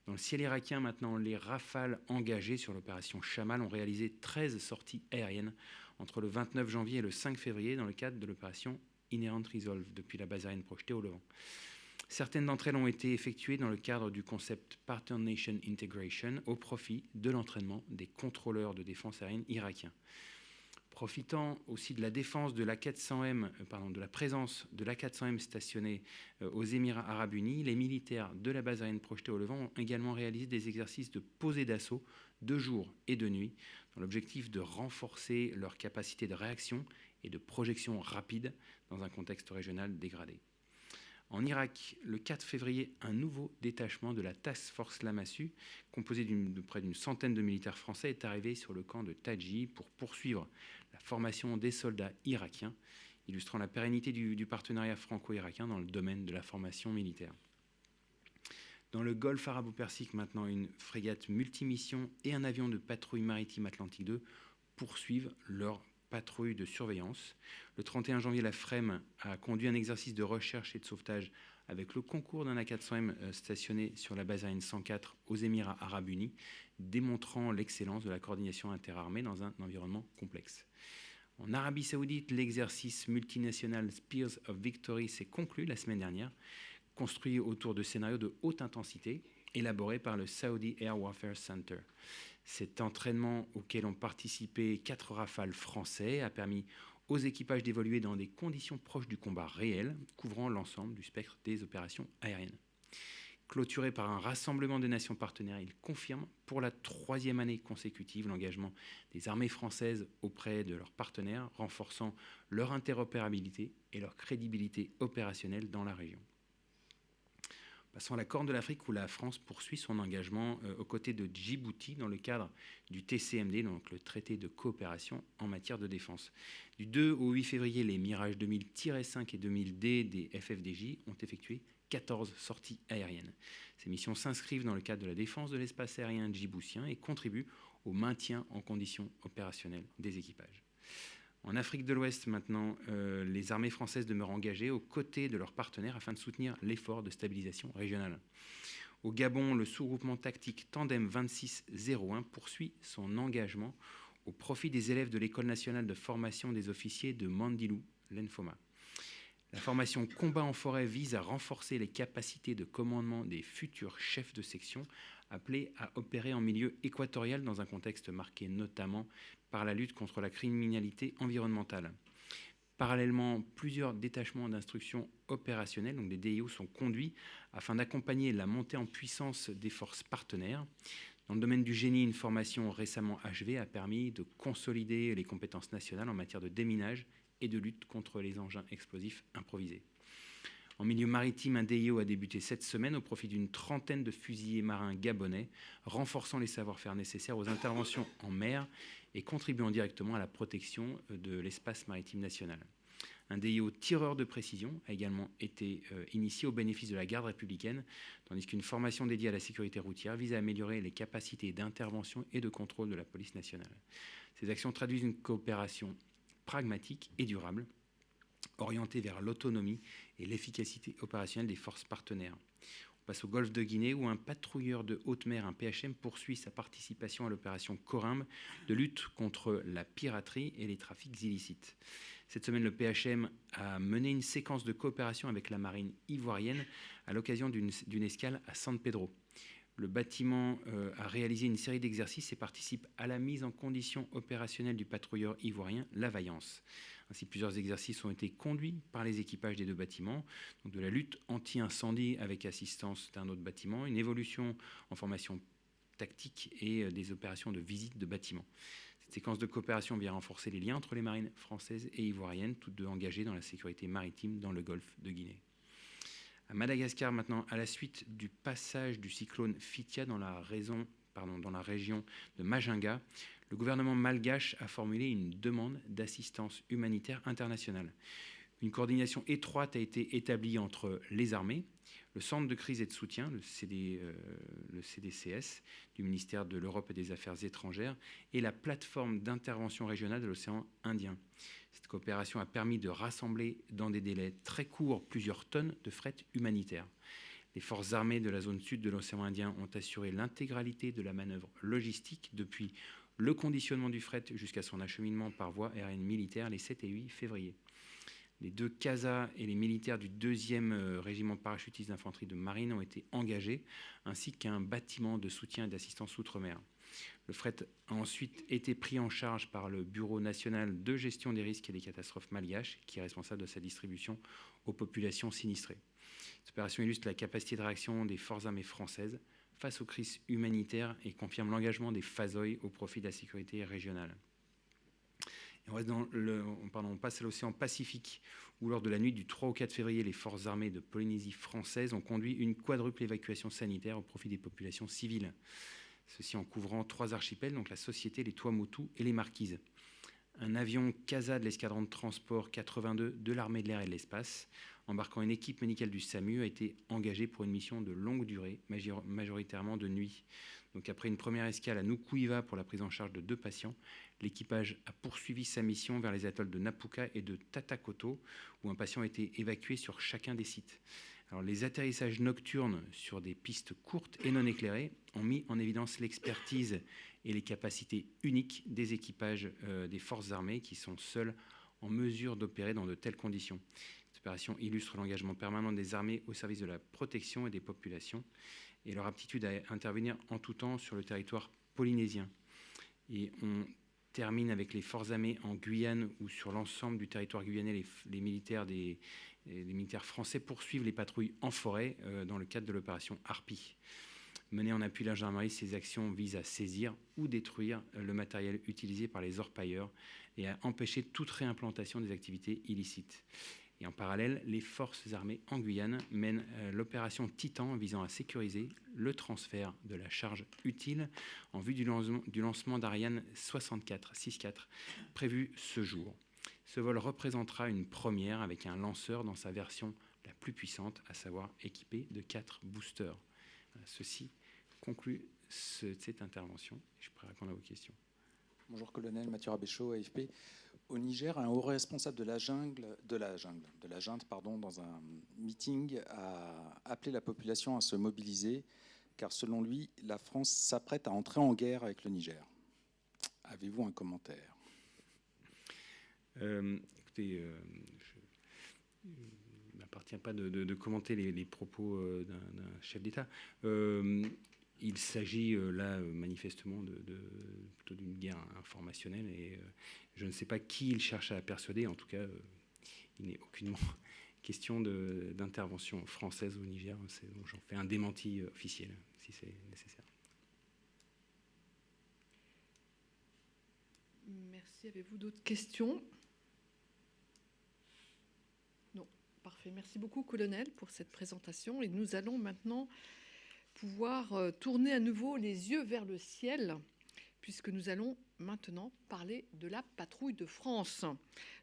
M: Dans le ciel irakien, maintenant, les Rafales engagés sur l'opération Chamal ont réalisé 13 sorties aériennes entre le 29 janvier et le 5 février dans le cadre de l'opération Inherent Resolve depuis la base aérienne projetée au Levant. Certaines d'entre elles ont été effectuées dans le cadre du concept Partner Nation Integration au profit de l'entraînement des contrôleurs de défense aérienne irakiens. Profitant aussi de la défense de l'A400M, de la présence de l'A400M stationnée aux Émirats Arabes Unis, les militaires de la base aérienne projetée au Levant ont également réalisé des exercices de posée d'assaut de jour et de nuit, dans l'objectif de renforcer leur capacité de réaction et de projection rapide dans un contexte régional dégradé. En Irak, le 4 février, un nouveau détachement de la Task Force Lamassu, composé de près d'une centaine de militaires français, est arrivé sur le camp de Taji pour poursuivre la formation des soldats irakiens, illustrant la pérennité du partenariat franco-irakien dans le domaine de la formation militaire. Dans le Golfe arabo-persique, maintenant, une frégate multimission et un avion de patrouille maritime Atlantique 2 poursuivent leur patrouille de surveillance. Le 31 janvier, la FREM a conduit un exercice de recherche et de sauvetage avec le concours d'un A400M stationné sur la base aérienne 104 aux Émirats Arabes Unis, démontrant l'excellence de la coordination interarmée dans un environnement complexe. En Arabie Saoudite, l'exercice multinational Spears of Victory s'est conclu la semaine dernière, construit autour de scénarios de haute intensité, élaborés par le Saudi Air Warfare Center. Cet entraînement auquel ont participé 4 Rafales français a permis aux équipages d'évoluer dans des conditions proches du combat réel, couvrant l'ensemble du spectre des opérations aériennes. Clôturé par un rassemblement des nations partenaires, il confirme pour la 3e année consécutive l'engagement des armées françaises auprès de leurs partenaires, renforçant leur interopérabilité et leur crédibilité opérationnelle dans la région. Passons à la Corne de l'Afrique où la France poursuit son engagement aux côtés de Djibouti dans le cadre du TCMD, donc le traité de coopération en matière de défense. Du 2 au 8 février, les Mirage 2000-5 et 2000D des FFDJ ont effectué 14 sorties aériennes. Ces missions s'inscrivent dans le cadre de la défense de l'espace aérien djiboutien et contribuent au maintien en conditions opérationnelles des équipages. En Afrique de l'Ouest, maintenant, les armées françaises demeurent engagées aux côtés de leurs partenaires afin de soutenir l'effort de stabilisation régionale. Au Gabon, le sous-groupement tactique Tandem 2601 poursuit son engagement au profit des élèves de l'École nationale de formation des officiers de Mandilou, l'ENFOMA. La formation combat en forêt vise à renforcer les capacités de commandement des futurs chefs de section appelés à opérer en milieu équatorial dans un contexte marqué notamment par la lutte contre la criminalité environnementale. Parallèlement, plusieurs détachements d'instruction opérationnelle, donc des DIO, sont conduits afin d'accompagner la montée en puissance des forces partenaires. Dans le domaine du génie, une formation récemment achevée a permis de consolider les compétences nationales en matière de déminage et de lutte contre les engins explosifs improvisés. En milieu maritime, un DIO a débuté cette semaine au profit d'une trentaine de fusiliers marins gabonais, renforçant les savoir-faire nécessaires aux interventions en mer et contribuant directement à la protection de l'espace maritime national. Un DIO tireur de précision a également été initié au bénéfice de la garde républicaine, tandis qu'une formation dédiée à la sécurité routière vise à améliorer les capacités d'intervention et de contrôle de la police nationale. Ces actions traduisent une coopération pragmatique et durable, orientée vers l'autonomie et l'efficacité opérationnelle des forces partenaires. On passe au golfe de Guinée où un patrouilleur de haute mer, un PHM, poursuit sa participation à l'opération Corimbe de lutte contre la piraterie et les trafics illicites. Cette semaine, le PHM a mené une séquence de coopération avec la marine ivoirienne à l'occasion d'une escale à San Pedro. Le bâtiment a réalisé une série d'exercices et participe à la mise en condition opérationnelle du patrouilleur ivoirien La Vaillance. Ainsi, plusieurs exercices ont été conduits par les équipages des 2 bâtiments, donc de la lutte anti-incendie avec assistance d'un autre bâtiment, une évolution en formation tactique et des opérations de visite de bâtiments. Cette séquence de coopération vient renforcer les liens entre les marines françaises et ivoiriennes, toutes 2 engagées dans la sécurité maritime dans le golfe de Guinée. À Madagascar, maintenant, à la suite du passage du cyclone Fitia dans la région de Majinga, le gouvernement malgache a formulé une demande d'assistance humanitaire internationale. Une coordination étroite a été établie entre les armées, le Centre de crise et de soutien, le CDCS, du ministère de l'Europe et des Affaires étrangères, et la plateforme d'intervention régionale de l'océan Indien. Cette coopération a permis de rassembler dans des délais très courts plusieurs tonnes de fret humanitaire. Les forces armées de la zone sud de l'océan Indien ont assuré l'intégralité de la manœuvre logistique depuis le conditionnement du fret jusqu'à son acheminement par voie aérienne militaire les 7 et 8 février. Les 2 CASA et les militaires du 2e régiment parachutiste d'infanterie de marine ont été engagés, ainsi qu'un bâtiment de soutien et d'assistance outre-mer. Le fret a ensuite été pris en charge par le Bureau national de gestion des risques et des catastrophes malgaches, qui est responsable de sa distribution aux populations sinistrées. Cette opération illustre la capacité de réaction des forces armées françaises face aux crises humanitaires et confirme l'engagement des FASOI au profit de la sécurité régionale. On passe à l'océan Pacifique, où lors de la nuit du 3 au 4 février, les forces armées de Polynésie française ont conduit une quadruple évacuation sanitaire au profit des populations civiles. Ceci en couvrant 3 archipels, donc la Société, les Tuamotu et les Marquises. Un avion CASA de l'escadron de transport 82 de l'armée de l'air et de l'espace, embarquant une équipe médicale du SAMU, a été engagé pour une mission de longue durée, majoritairement de nuit. Donc après une première escale à Nukuiva pour la prise en charge de 2 patients, l'équipage a poursuivi sa mission vers les atolls de Napuka et de Tatakoto, où un patient a été évacué sur chacun des sites. Alors, les atterrissages nocturnes sur des pistes courtes et non éclairées ont mis en évidence l'expertise et les capacités uniques des équipages des forces armées qui sont seuls en mesure d'opérer dans de telles conditions. Cette opération illustre l'engagement permanent des armées au service de la protection et des populations et leur aptitude à intervenir en tout temps sur le territoire polynésien. Et on termine avec les forces armées en Guyane, où sur l'ensemble du territoire guyanais, les militaires français poursuivent les patrouilles en forêt dans le cadre de l'opération Harpie. Menée en appui de la gendarmerie, ces actions visent à saisir ou détruire le matériel utilisé par les orpailleurs et à empêcher toute réimplantation des activités illicites. Et en parallèle, les forces armées en Guyane mènent l'opération Titan visant à sécuriser le transfert de la charge utile en vue du lancement d'Ariane 64 prévu ce jour. Ce vol représentera une première avec un lanceur dans sa version la plus puissante, à savoir équipé de 4 boosters. Ceci conclut cette intervention. Je pourrais répondre à vos questions.
G: Bonjour colonel, Mathieu Rabéchaud, AFP. Au Niger, un haut responsable de la junte, dans un meeting, a appelé la population à se mobiliser, car selon lui, la France s'apprête à entrer en guerre avec le Niger. Avez-vous un commentaire ?
M: Écoutez, il ne m'appartient pas de commenter les propos d'un chef d'État. Il s'agit là manifestement plutôt d'une guerre informationnelle et je ne sais pas qui il cherche à persuader. En tout cas, il n'est aucunement question d'intervention française au Niger. Donc j'en fais un démenti officiel si c'est nécessaire.
A: Merci. Avez-vous d'autres questions ? Non. Parfait. Merci beaucoup, colonel, pour cette présentation. Et nous allons maintenant pouvoir tourner à nouveau les yeux vers le ciel, puisque nous allons maintenant parler de la patrouille de France.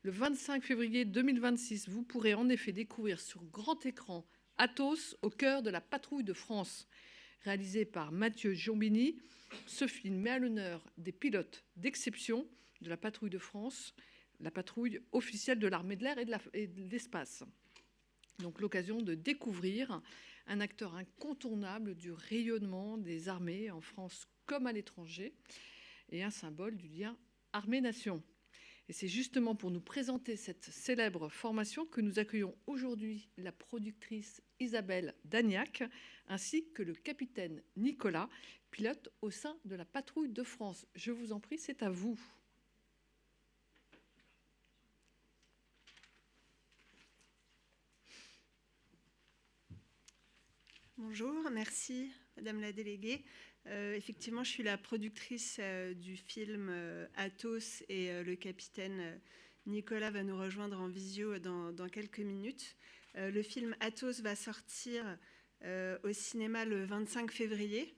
A: Le 25 février 2026, vous pourrez en effet découvrir sur grand écran Athos au cœur de la patrouille de France. Réalisé par Mathieu Giombini, ce film met à l'honneur des pilotes d'exception de la patrouille de France, la patrouille officielle de l'armée de l'air et de l'espace. Donc l'occasion de découvrir un acteur incontournable du rayonnement des armées en France comme à l'étranger et un symbole du lien armée-nation. Et c'est justement pour nous présenter cette célèbre formation que nous accueillons aujourd'hui la productrice Isabelle Dagnac ainsi que le capitaine Nicolas, pilote au sein de la patrouille de France. Je vous en prie, c'est à vous.
N: Bonjour, merci Madame la déléguée. Effectivement, je suis la productrice du film Athos et le capitaine Nicolas va nous rejoindre en visio dans quelques minutes. Le film Athos va sortir au cinéma le 25 février,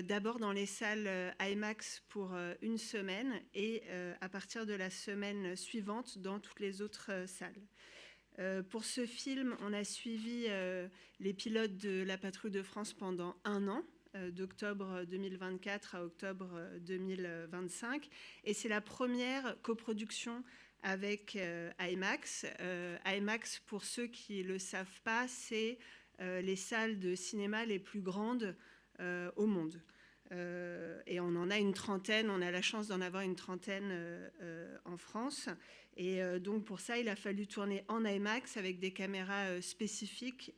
N: d'abord dans les salles IMAX pour une semaine et à partir de la semaine suivante dans toutes les autres salles. Pour ce film, on a suivi les pilotes de la patrouille de France pendant 1 an, d'octobre 2024 à octobre 2025. Et c'est la première coproduction avec IMAX. IMAX, pour ceux qui ne le savent pas, c'est les salles de cinéma les plus grandes au monde. Et on en a une trentaine, on a la chance d'en avoir une trentaine en France. Et donc pour ça, il a fallu tourner en IMAX avec des caméras spécifiques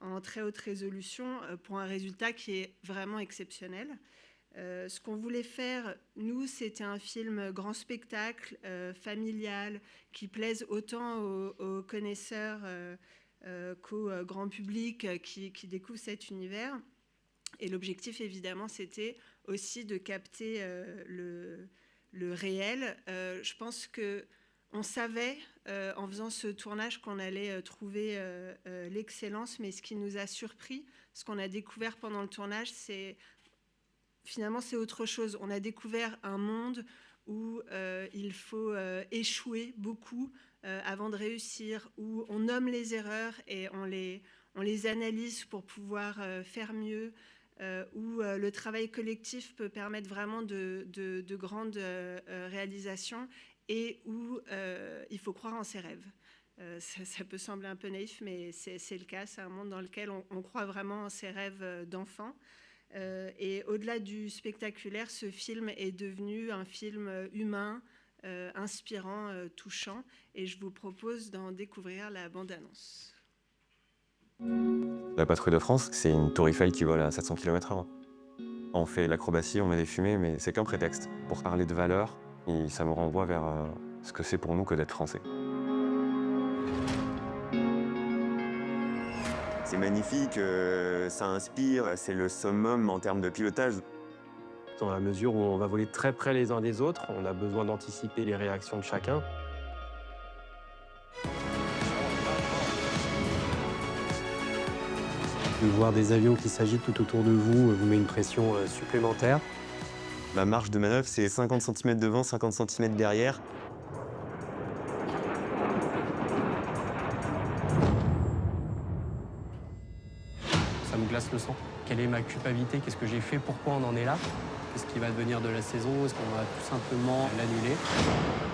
N: en très haute résolution pour un résultat qui est vraiment exceptionnel. Ce qu'on voulait faire, nous, c'était un film grand spectacle, familial, qui plaise autant aux connaisseurs qu'au grand public qui découvre cet univers. Et l'objectif, évidemment, c'était aussi de capter le réel. Je pense qu'on savait, en faisant ce tournage, qu'on allait trouver l'excellence, mais ce qui nous a surpris, ce qu'on a découvert pendant le tournage, finalement, c'est autre chose. On a découvert un monde où il faut échouer beaucoup avant de réussir, où on nomme les erreurs et on les analyse pour pouvoir faire mieux, où le travail collectif peut permettre vraiment de grandes réalisations et où il faut croire en ses rêves. Ça peut sembler un peu naïf, mais c'est le cas. C'est un monde dans lequel on croit vraiment en ses rêves d'enfant. Et au-delà du spectaculaire, ce film est devenu un film humain, inspirant, touchant. Et je vous propose d'en découvrir la bande-annonce.
O: La patrouille de France, c'est une tour Eiffel qui vole à 700 km/h. On fait l'acrobatie, on met des fumées, mais c'est qu'un prétexte pour parler de valeurs. Et ça me renvoie vers ce que c'est pour nous que d'être français.
P: C'est magnifique, ça inspire, c'est le summum en termes de pilotage.
Q: Dans la mesure où on va voler très près les uns des autres, on a besoin d'anticiper les réactions de chacun. De voir des avions qui s'agitent tout autour de vous vous met une pression supplémentaire.
P: Ma marge de manœuvre, c'est 50 cm devant, 50 cm derrière.
Q: Ça me glace le sang. Quelle est ma culpabilité? Qu'est-ce que j'ai fait? Pourquoi on en est là? Qu'est-ce qui va devenir de la saison? Est-ce qu'on va tout simplement l'annuler?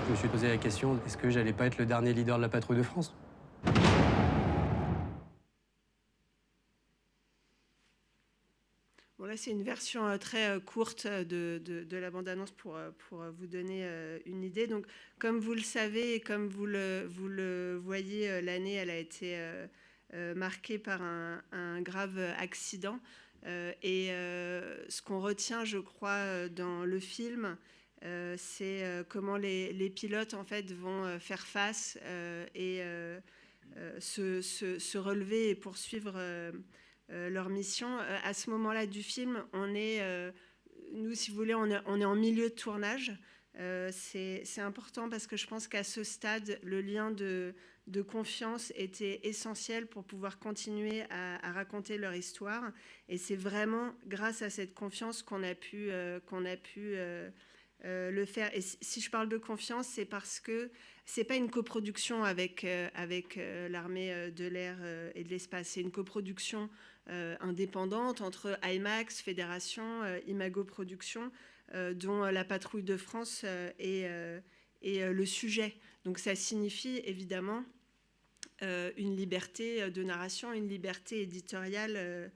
Q: Je me suis posé la question, est-ce que j'allais pas être le dernier leader de la patrouille de France?
N: Bon, là, c'est une version très courte de la bande-annonce pour vous donner une idée. Donc, comme vous le savez et comme vous le voyez, l'année, elle a été marquée par un grave accident. Et ce qu'on retient, je crois, dans le film, c'est comment les pilotes, en fait, vont faire face et se relever et poursuivre leur mission. À ce moment-là du film, nous, si vous voulez, on est en milieu de tournage. C'est important parce que je pense qu'à ce stade, le lien de confiance était essentiel pour pouvoir continuer à raconter leur histoire. Et c'est vraiment grâce à cette confiance qu'on a pu le faire. Et si je parle de confiance, c'est parce que c'est pas une coproduction avec l'armée de l'air et de l'espace. C'est une coproduction indépendante entre IMAX, Fédération, Imago Productions, dont la patrouille de France est le sujet. Donc ça signifie évidemment une liberté de narration, une liberté éditoriale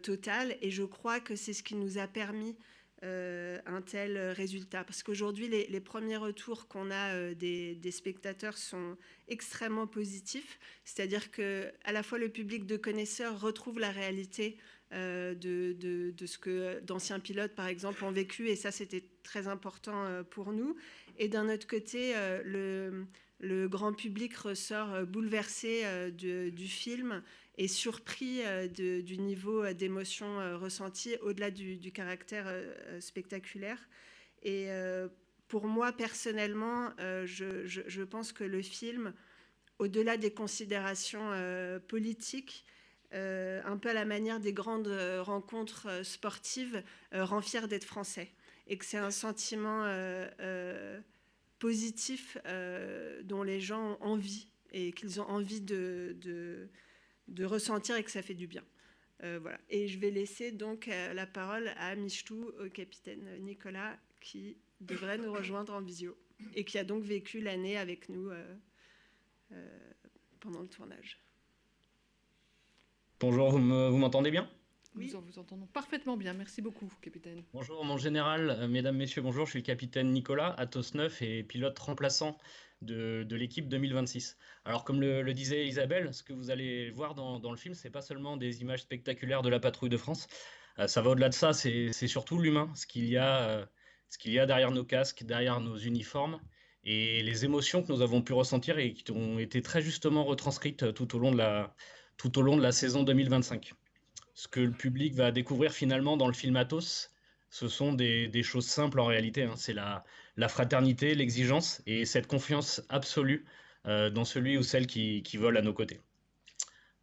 N: totale. Et je crois que c'est ce qui nous a permis un tel résultat. Parce qu'aujourd'hui, les premiers retours qu'on a des spectateurs sont extrêmement positifs. C'est-à-dire qu'à la fois le public de connaisseurs retrouve la réalité de ce que d'anciens pilotes, par exemple, ont vécu. Et ça, c'était très important pour nous. Et d'un autre côté, le grand public ressort bouleversé du film et surpris du niveau d'émotion ressenti au-delà du caractère spectaculaire. Et pour moi, personnellement, je pense que le film, au-delà des considérations politiques, un peu à la manière des grandes rencontres sportives, rend fier d'être français. Et que c'est un sentiment positif dont les gens ont envie et qu'ils ont envie de ressentir et que ça fait du bien. Voilà. Et je vais laisser donc la parole à Michtou, au capitaine Nicolas, qui devrait nous rejoindre en visio et qui a donc vécu l'année avec nous pendant le tournage.
R: Bonjour, vous m'entendez bien?
A: Nous vous entendons parfaitement bien. Merci beaucoup, capitaine.
R: Bonjour, mon général, mesdames, messieurs, bonjour. Je suis le capitaine Nicolas, Atos 9 et pilote remplaçant de l'équipe 2026. Alors, comme le disait Isabelle, ce que vous allez voir dans le film, c'est pas seulement des images spectaculaires de la patrouille de France. Ça va au-delà de ça, c'est surtout l'humain, ce qu'il y a derrière nos casques, derrière nos uniformes, et les émotions que nous avons pu ressentir et qui ont été très justement retranscrites tout au long de la saison 2025. Ce que le public va découvrir finalement dans le film Atos, ce sont des choses simples en réalité, hein. C'est la fraternité, l'exigence et cette confiance absolue dans celui ou celle qui vole à nos côtés.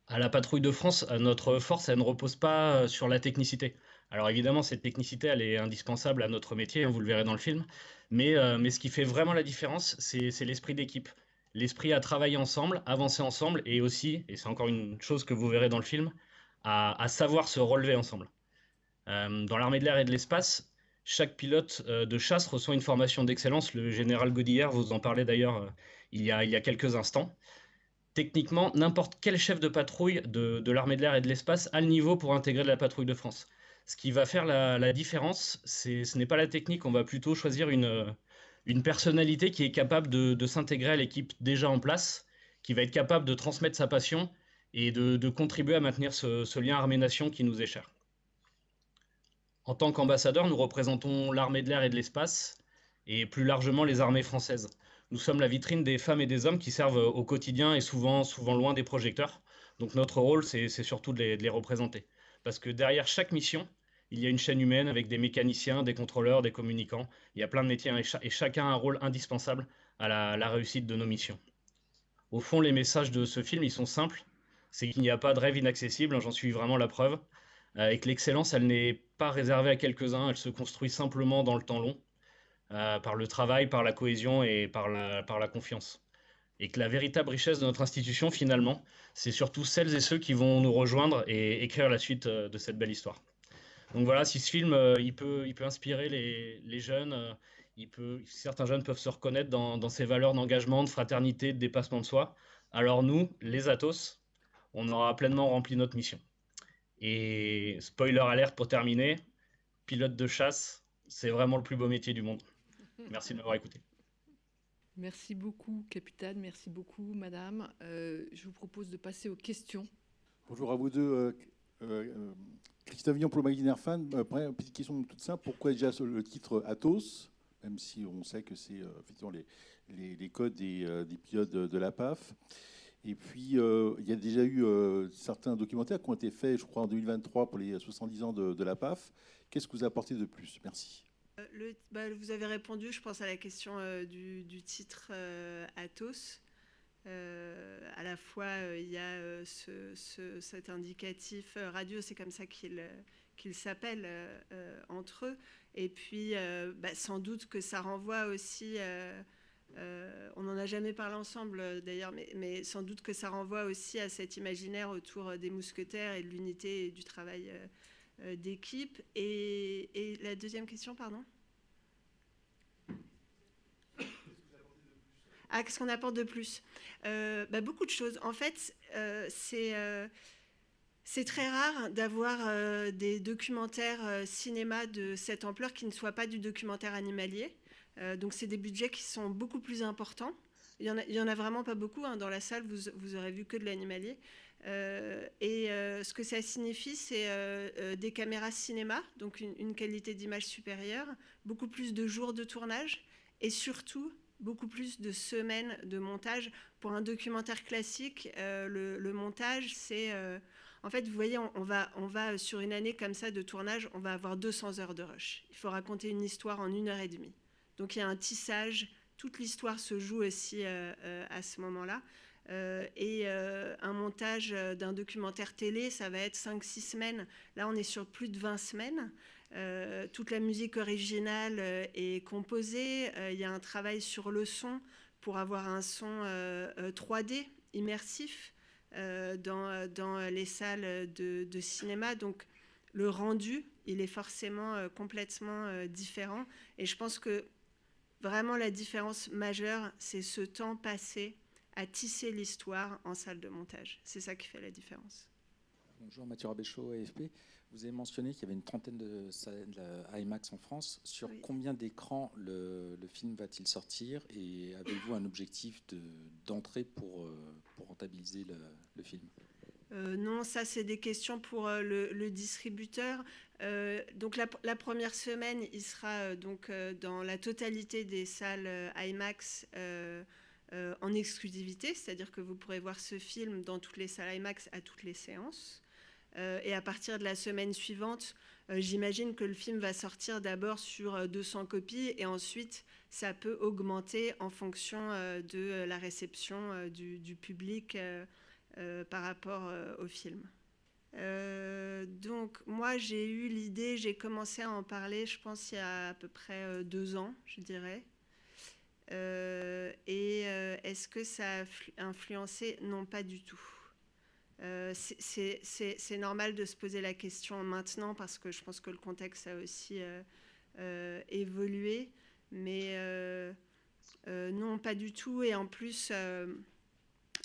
R: À la patrouille de France, notre force, elle ne repose pas sur la technicité. Alors évidemment, cette technicité, elle est indispensable à notre métier, hein, vous le verrez dans le film, mais ce qui fait vraiment la différence, c'est l'esprit d'équipe. L'esprit à travailler ensemble, avancer ensemble, et aussi, et c'est encore une chose que vous verrez dans le film, à savoir se relever ensemble. Dans l'armée de l'air et de l'espace, chaque pilote de chasse reçoit une formation d'excellence. Le général Godillard vous en parlait d'ailleurs il y a quelques instants. Techniquement, n'importe quel chef de patrouille de l'armée de l'air et de l'espace a le niveau pour intégrer la patrouille de France. Ce qui va faire la différence, ce n'est pas la technique, on va plutôt choisir une personnalité qui est capable de s'intégrer à l'équipe déjà en place, qui va être capable de transmettre sa passion et de contribuer à maintenir ce lien armée-nation qui nous est cher. En tant qu'ambassadeur, nous représentons l'armée de l'air et de l'espace, et plus largement les armées françaises. Nous sommes la vitrine des femmes et des hommes qui servent au quotidien et souvent loin des projecteurs. Donc notre rôle, c'est surtout de les représenter. Parce que derrière chaque mission, il y a une chaîne humaine avec des mécaniciens, des contrôleurs, des communicants. Il y a plein de métiers et chacun a un rôle indispensable à la réussite de nos missions. Au fond, les messages de ce film, ils sont simples. C'est qu'il n'y a pas de rêve inaccessible, j'en suis vraiment la preuve. Et que l'excellence, elle n'est pas réservée à quelques-uns, elle se construit simplement dans le temps long, par le travail, par la cohésion et par la confiance. Et que la véritable richesse de notre institution, finalement, c'est surtout celles et ceux qui vont nous rejoindre et écrire la suite de cette belle histoire. Donc voilà, si ce film, il peut inspirer les jeunes, certains jeunes peuvent se reconnaître dans ces valeurs d'engagement, de fraternité, de dépassement de soi, alors nous, les Atos, on aura pleinement rempli notre mission. Et spoiler alerte pour terminer, pilote de chasse, c'est vraiment le plus beau métier du monde. Merci de m'avoir écouté.
A: Merci beaucoup, capitaine. Merci beaucoup, madame. Je vous propose de passer aux questions.
I: Bonjour à vous deux. Christophe Villon pour le magazine Airfan. Petite question toute simple. Pourquoi déjà le titre Atos, même si on sait que c'est effectivement les codes des pilotes de la PAF. Et puis, il y a déjà eu certains documentaires qui ont été faits, je crois, en 2023 pour les 70 ans de la PAF. Qu'est-ce que vous apportez de plus? Merci.
N: Vous avez répondu, je pense, à la question du titre Atos. À la fois, il y a cet indicatif radio, c'est comme ça qu'ils s'appellent entre eux. Et puis, sans doute que ça renvoie aussi... on n'en a jamais parlé ensemble d'ailleurs, mais sans doute que ça renvoie aussi à cet imaginaire autour des mousquetaires et de l'unité et du travail d'équipe. Et la deuxième question, pardon? Ah, qu'est-ce qu'on apporte de plus? Beaucoup de choses. En fait, c'est très rare d'avoir des documentaires cinéma de cette ampleur qui ne soient pas du documentaire animalier. Donc c'est des budgets qui sont beaucoup plus importants. Il y en a vraiment pas beaucoup, hein. Dans la salle, vous aurez vu que de l'animalier. Ce que ça signifie, c'est des caméras cinéma, donc une qualité d'image supérieure, beaucoup plus de jours de tournage et surtout beaucoup plus de semaines de montage. Pour un documentaire classique, le montage, c'est... en fait, vous voyez, on va sur une année comme ça de tournage, on va avoir 200 heures de rush. Il faut raconter une histoire en 1h30. Donc il y a un tissage, toute l'histoire se joue aussi à ce moment-là. Un montage d'un documentaire télé, ça va être 5-6 semaines. Là, on est sur plus de 20 semaines. Toute la musique originale est composée. Il y a un travail sur le son pour avoir un son 3D immersif dans les salles de cinéma. Donc le rendu, il est forcément complètement différent. Et je pense que vraiment, la différence majeure, c'est ce temps passé à tisser l'histoire en salle de montage. C'est ça qui fait la différence.
G: Bonjour, Mathieu Rabéchaud, AFP. Vous avez mentionné qu'il y avait une trentaine de salles IMAX en France. Sur combien d'écrans le film va-t-il sortir? Et avez-vous un objectif d'entrée pour rentabiliser le film?
N: Non, ça c'est des questions pour le distributeur. Donc la première semaine, il sera dans la totalité des salles IMAX en exclusivité, c'est-à-dire que vous pourrez voir ce film dans toutes les salles IMAX à toutes les séances. Et à partir de la semaine suivante, j'imagine que le film va sortir d'abord sur 200 copies et ensuite ça peut augmenter en fonction de la réception du public par rapport au film. Donc moi j'ai eu l'idée, j'ai commencé à en parler je pense il y a à peu près 2 ans je dirais. Est-ce que ça a influencé? Non, pas du tout. C'est normal de se poser la question maintenant parce que je pense que le contexte a aussi évolué, mais non, pas du tout. Et en plus,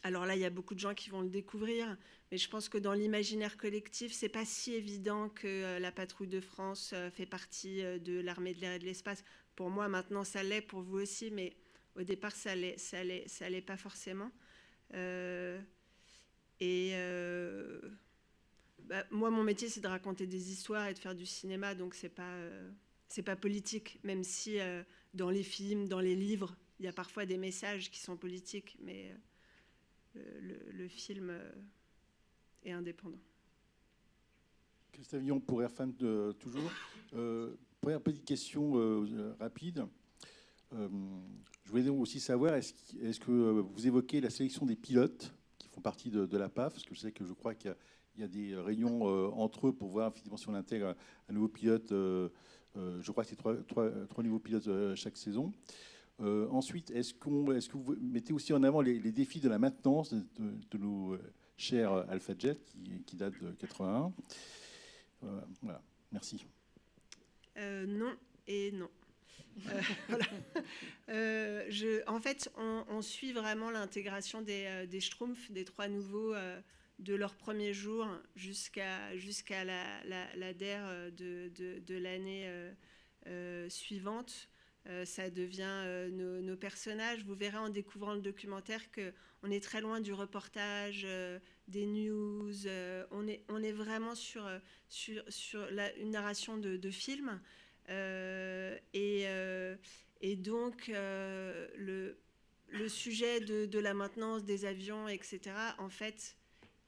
N: alors là, il y a beaucoup de gens qui vont le découvrir, mais je pense que dans l'imaginaire collectif, c'est pas si évident que la Patrouille de France fait partie de l'armée de l'air et de l'espace. Pour moi, maintenant, ça l'est, pour vous aussi, mais au départ, ça l'est pas forcément. Moi, mon métier, c'est de raconter des histoires et de faire du cinéma, donc c'est pas politique, même si dans les films, dans les livres, il y a parfois des messages qui sont politiques, mais le film est indépendant.
I: Christophe Villon pour Airfan toujours. Première petite question rapide. Je voulais aussi savoir, est-ce que vous évoquez la sélection des pilotes qui font partie de la PAF? Parce que je crois qu'il y a des réunions entre eux pour voir effectivement si on intègre un nouveau pilote. Je crois que c'est trois nouveaux pilotes chaque saison. Ensuite, est-ce que vous mettez aussi en avant les défis de la maintenance de nos chers Alpha Jet qui datent de 81? Voilà, merci.
N: Non et non. Voilà. En fait, on suit vraiment l'intégration des Schtroumpfs, des 3 nouveaux, de leur premier jour jusqu'à la DER de l'année suivante. Ça devient nos personnages. Vous verrez en découvrant le documentaire qu'on est très loin du reportage, des news. On est vraiment sur une narration de film. Et donc, le sujet de la maintenance des avions, etc., en fait,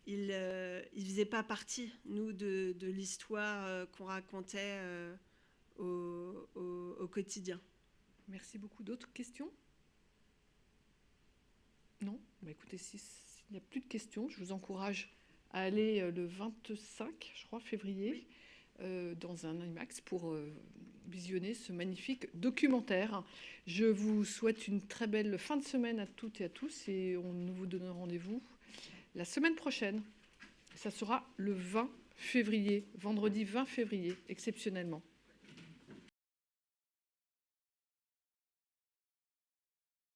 N: il ne faisait pas partie, nous, de l'histoire qu'on racontait au quotidien.
A: Merci beaucoup. D'autres questions? Non? Écoutez, s'il n'y a plus de questions, je vous encourage à aller le 25, je crois, février, dans un IMAX pour visionner ce magnifique documentaire. Je vous souhaite une très belle fin de semaine à toutes et à tous et nous vous donnons rendez-vous la semaine prochaine. Ça sera le 20 février, vendredi 20 février, exceptionnellement.